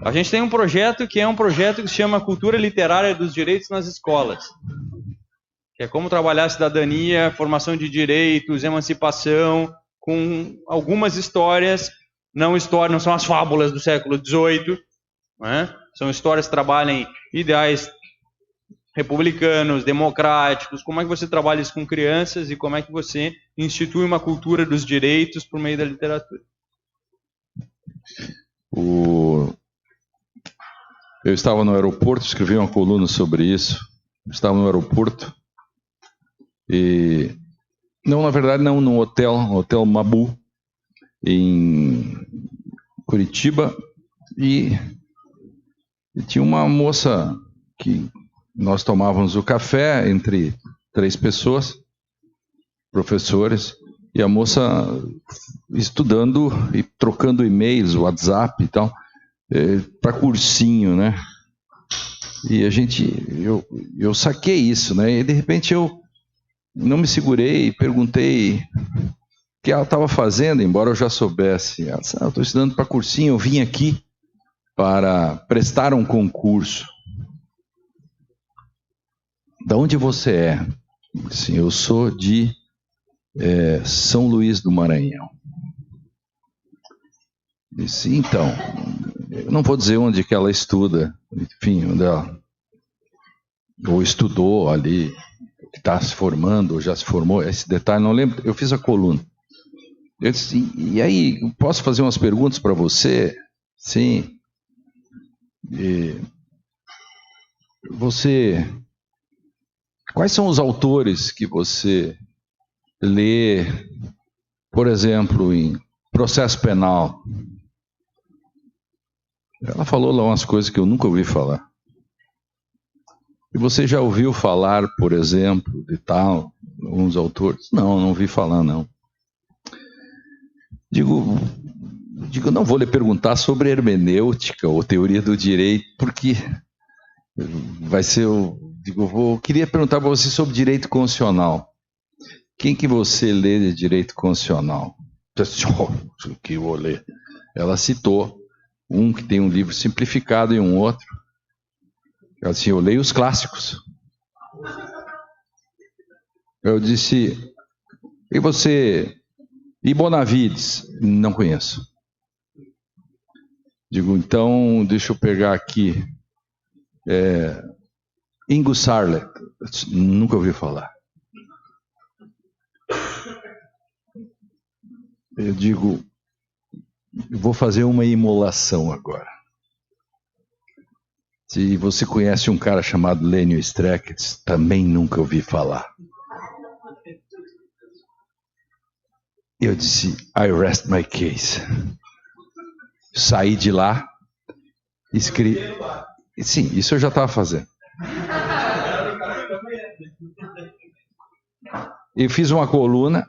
A gente tem um projeto que se chama Cultura Literária dos Direitos nas Escolas. Que é como trabalhar a cidadania, formação de direitos, emancipação, com algumas histórias, não são as fábulas do século XVIII, né? São histórias que trabalham ideais republicanos, democráticos, como é que você trabalha isso com crianças e como é que você institui uma cultura dos direitos por meio da literatura. Eu estava no aeroporto, escrevi uma coluna sobre isso, estava no aeroporto e... Não, na verdade não, no Hotel Mabu, em Curitiba, e tinha uma moça que nós tomávamos o café entre 3 pessoas, professores, e a moça estudando e trocando e-mails, WhatsApp e tal, para cursinho, né? E eu saquei isso, né? E de repente eu não me segurei e perguntei o que ela estava fazendo, embora eu já soubesse. Ela disse, eu estou estudando para cursinho, eu vim aqui para prestar um concurso. De onde você é? Assim, eu sou de São Luís do Maranhão. Disse, então, eu não vou dizer onde que ela estuda, enfim, onde ela ou estudou ali, que está se formando, ou já se formou, esse detalhe não lembro, eu fiz a coluna. Eu disse, e aí, posso fazer umas perguntas para você? Sim. Quais são os autores que você lê, por exemplo, em processo penal? Ela falou lá umas coisas que eu nunca ouvi falar. E você já ouviu falar, por exemplo, de tal, alguns autores? Não ouvi falar, não. Digo, não vou lhe perguntar sobre hermenêutica ou teoria do direito, porque vai ser queria perguntar para você sobre direito constitucional. Quem que você lê de direito constitucional? Que eu vou ler. Ela citou um que tem um livro simplificado e um outro. Ela disse, eu leio os clássicos. Eu disse, e você... E Bonavides? Não conheço. Digo, então, deixa eu pegar aqui. Ingo Sarlet. Nunca ouvi falar. Eu digo, vou fazer uma imolação agora. Se você conhece um cara chamado Lênio Streck, também nunca ouvi falar. Eu disse, I rest my case. Saí de lá, escrevi. Sim, isso eu já estava fazendo. Eu fiz uma coluna,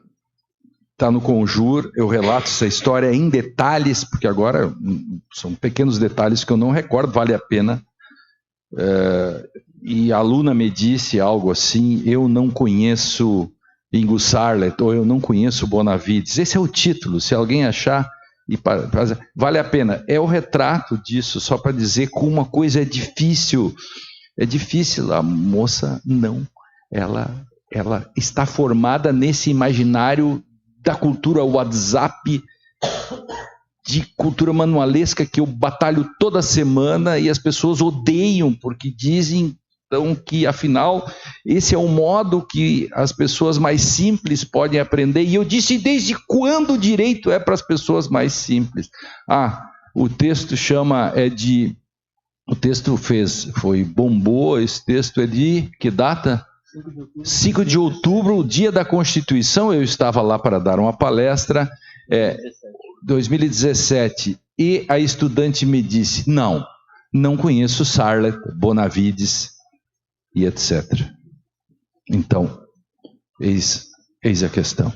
está no Conjur, eu relato essa história em detalhes, porque agora são pequenos detalhes que eu não recordo, vale a pena. E a aluna me disse algo assim, eu não conheço Ingo Sarlet, ou eu não conheço Bonavides. Esse é o título, se alguém achar, vale a pena. É o retrato disso, só para dizer como uma coisa é difícil. É difícil, a moça não, ela está formada nesse imaginário da cultura WhatsApp, de cultura manualesca que eu batalho toda semana e as pessoas odeiam, porque dizem então que, afinal, esse é o modo que as pessoas mais simples podem aprender. E eu disse, desde quando o direito é para as pessoas mais simples? O texto bombou, esse texto é de que data? 5 de outubro, o dia da Constituição, eu estava lá para dar uma palestra, 2017, e a estudante me disse, não conheço Sarlet, Bonavides e etc. Então, eis a questão.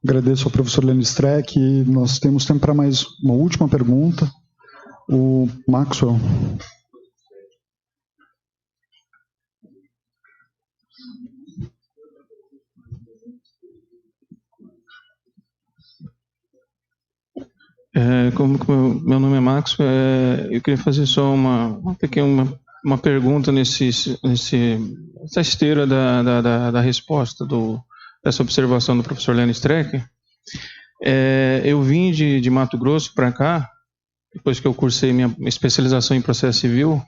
Agradeço ao professor Lênio Streck. Nós temos tempo para mais uma última pergunta. O Maxwell. Como meu nome é Maxwell, eu queria fazer só uma pergunta nessa esteira da resposta dessa observação do professor Lênio Streck. Eu vim de Mato Grosso para cá, depois que eu cursei minha especialização em processo civil,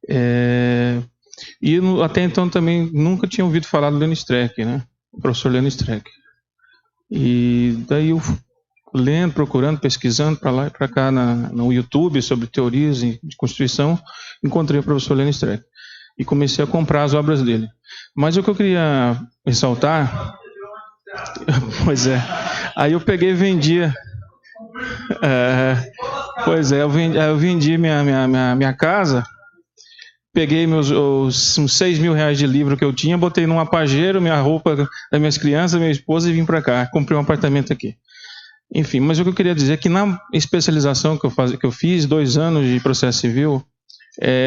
e até então também nunca tinha ouvido falar do Lênio Streck, né? O professor Lênio Streck. E daí eu lendo, procurando, pesquisando para lá e para cá no YouTube sobre teorias de Constituição, encontrei o professor Lênio Streck e comecei a comprar as obras dele. Mas o que eu queria ressaltar, aí eu peguei e vendia, eu vendi minha casa, peguei uns 6 mil reais de livro que eu tinha, botei num apageiro, minha roupa das minhas crianças, minha esposa e vim para cá, comprei um apartamento aqui. Enfim, mas o que eu queria dizer é que na especialização que eu fiz, 2 anos de processo civil,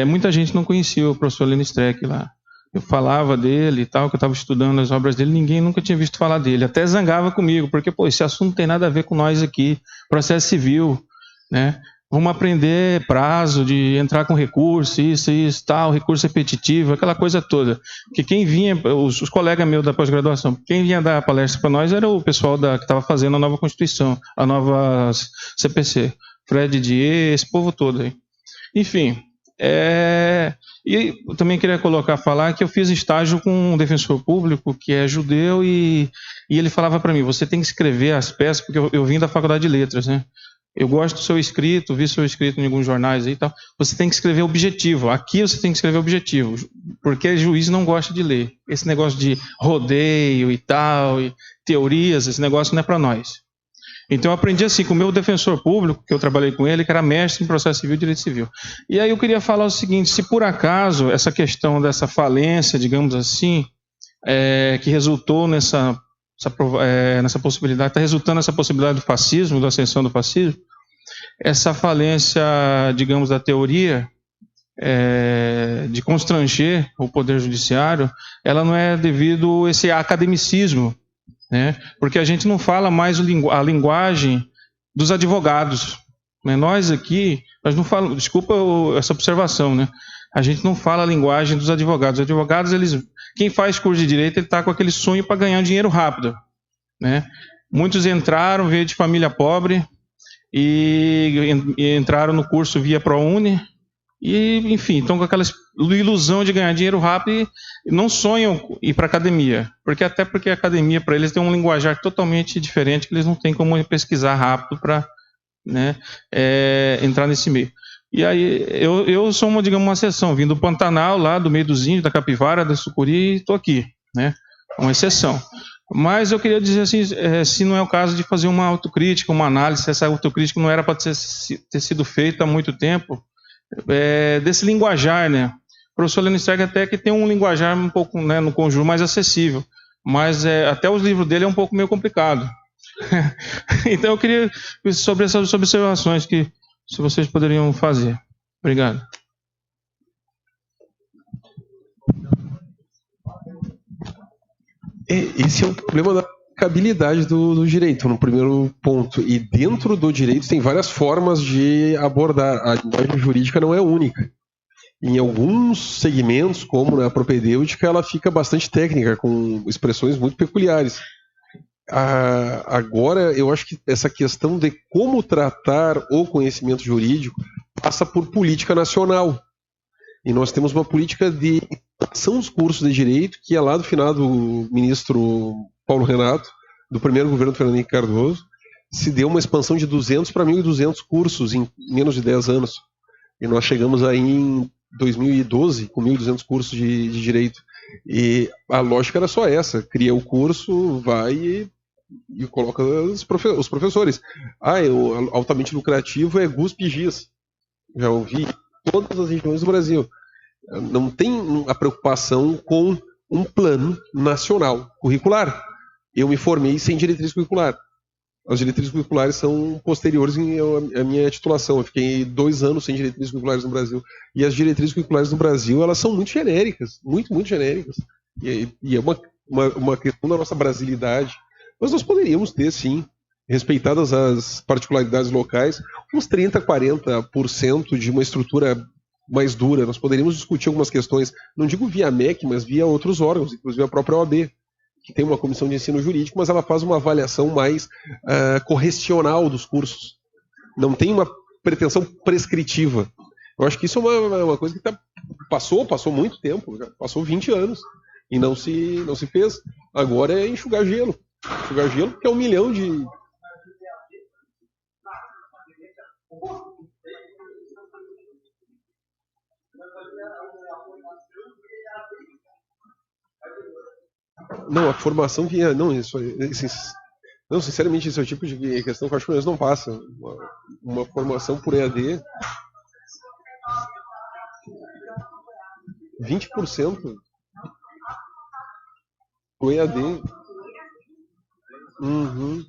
muita gente não conhecia o professor Lênio Streck lá. Eu falava dele e tal, que eu estava estudando as obras dele, ninguém nunca tinha visto falar dele. Até zangava comigo, porque esse assunto não tem nada a ver com nós aqui, processo civil, né? Vamos aprender prazo de entrar com recurso, isso, tal, recurso repetitivo, aquela coisa toda. Porque quem vinha, os colegas meus da pós-graduação, quem vinha dar palestra para nós era o pessoal que estava fazendo a nova Constituição, a nova CPC, Fred Dier, esse povo todo aí. Enfim, E eu também queria falar que eu fiz estágio com um defensor público que é judeu e ele falava para mim, você tem que escrever as peças, porque eu vim da faculdade de letras, né? Eu gosto do seu escrito, vi seu escrito em alguns jornais aí e tal. Você tem que escrever objetivo. Aqui você tem que escrever objetivo, porque juiz não gosta de ler. Esse negócio de rodeio e tal, e teorias, esse negócio não é para nós. Então eu aprendi assim com o meu defensor público, que eu trabalhei com ele, que era mestre em processo civil e direito civil. E aí eu queria falar o seguinte, se por acaso essa questão dessa falência, digamos assim, que resultou nessa possibilidade, está resultando nessa possibilidade do fascismo, da ascensão do fascismo, essa falência, digamos, da teoria de constranger o poder judiciário, ela não é devido a esse academicismo, né? Porque a gente não fala mais a linguagem dos advogados, né? Nós aqui, nós não falamos, desculpa essa observação, né? A gente não fala a linguagem dos advogados. Os advogados, quem faz curso de direito, ele está com aquele sonho para ganhar dinheiro rápido, né? Muitos entraram, veio de família pobre e entraram no curso via ProUni e, enfim, estão com aquela ilusão de ganhar dinheiro rápido e não sonham ir para a academia, porque a academia para eles tem um linguajar totalmente diferente que eles não têm como pesquisar rápido para, né, entrar nesse meio. E aí eu sou uma exceção, vim do Pantanal, lá do meio dos índios, da Capivara, da Sucuri, e estou aqui, né? Uma exceção. Mas eu queria dizer assim, se não é o caso de fazer uma autocrítica, uma análise, essa autocrítica não era para ter sido feita há muito tempo, desse linguajar, né? O professor Lênin Streck até que tem um linguajar um pouco, né, no conjunto mais acessível, mas até os livros dele é um pouco meio complicado. Então eu queria, sobre essas observações, que se vocês poderiam fazer. Obrigado. Esse é um problema da aplicabilidade do direito, no primeiro ponto. E dentro do direito tem várias formas de abordar. A linguagem jurídica não é única. Em alguns segmentos, como na propedêutica, ela fica bastante técnica, com expressões muito peculiares. Agora, eu acho que essa questão de como tratar o conhecimento jurídico passa por política nacional. E nós temos uma política de ação dos cursos de direito, que é lá do finado ministro Paulo Renato, do primeiro governo do Fernando Henrique Cardoso, se deu uma expansão de 200 para 1.200 cursos em menos de 10 anos. E nós chegamos aí em 2012 com 1.200 cursos de direito. E a lógica era só essa: cria o curso, vai e coloca os professores. O altamente lucrativo é GUSP e GIS. Já ouvi em todas as regiões do Brasil. Não tem a preocupação com um plano nacional curricular. Eu me formei sem diretriz curricular. As diretrizes curriculares são posteriores à minha titulação. Eu fiquei 2 anos sem diretrizes curriculares no Brasil. E as diretrizes curriculares no Brasil, elas são muito genéricas, muito genéricas. E é uma questão da nossa brasilidade. Mas nós poderíamos ter, sim, respeitadas as particularidades locais, uns 30%, 40% de uma estrutura mais dura. Nós poderíamos discutir algumas questões, não digo via MEC, mas via outros órgãos, inclusive a própria OAB, que tem uma comissão de ensino jurídico, mas ela faz uma avaliação mais correcional dos cursos. Não tem uma pretensão prescritiva. Eu acho que isso é uma coisa que passou muito tempo, já passou 20 anos, e não se fez. Agora é enxugar gelo. Enxugar gelo, porque é 1 milhão de... Não, a formação que... Não, sinceramente, esse é o tipo de questão que eu acho que eles não passam. Uma formação por EAD... 20% o EAD. Uhum.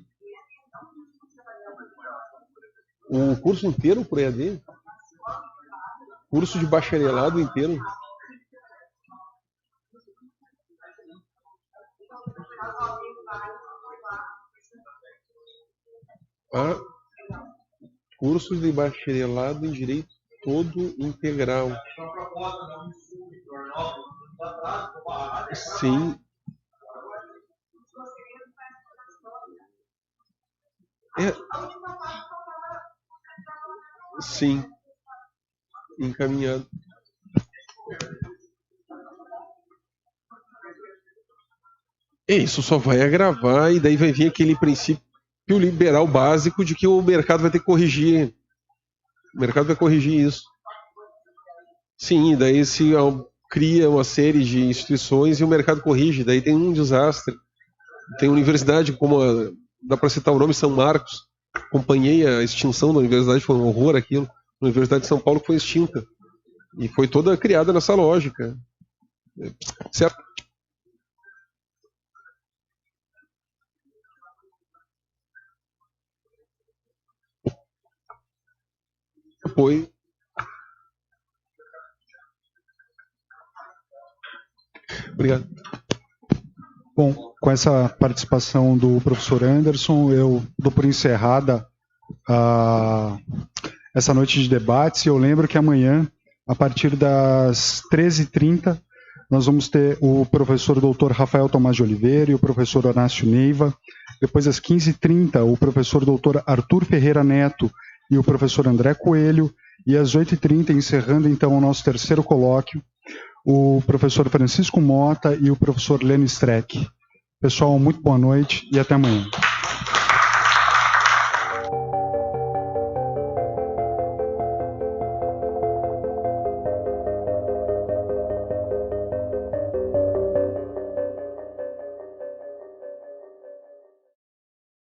O curso inteiro por EAD? Curso de bacharelado inteiro? Curso de bacharelado em direito todo integral. Sim. Sim. Encaminhado. Isso só vai agravar e daí vai vir aquele princípio liberal básico de que o mercado vai ter que corrigir. O mercado vai corrigir isso. Sim, daí se cria uma série de instituições e o mercado corrige, daí tem um desastre. Tem universidade como dá para citar o nome, São Marcos. Acompanhei a extinção da universidade, foi um horror aquilo. A Universidade de São Paulo foi extinta. E foi toda criada nessa lógica. Certo? Foi. Obrigado. Bom, com essa participação do professor Anderson, eu dou por encerrada essa noite de debates. E eu lembro que amanhã, a partir das 13h30, nós vamos ter o professor Dr. Rafael Tomás de Oliveira e o professor Horácio Neiva. Depois, às 15h30, o professor Dr. Arthur Ferreira Neto e o professor André Coelho. E às 8h30, encerrando então o nosso terceiro colóquio, o professor Francisco Mota e o professor Lênio Streck. Pessoal, muito boa noite e até amanhã.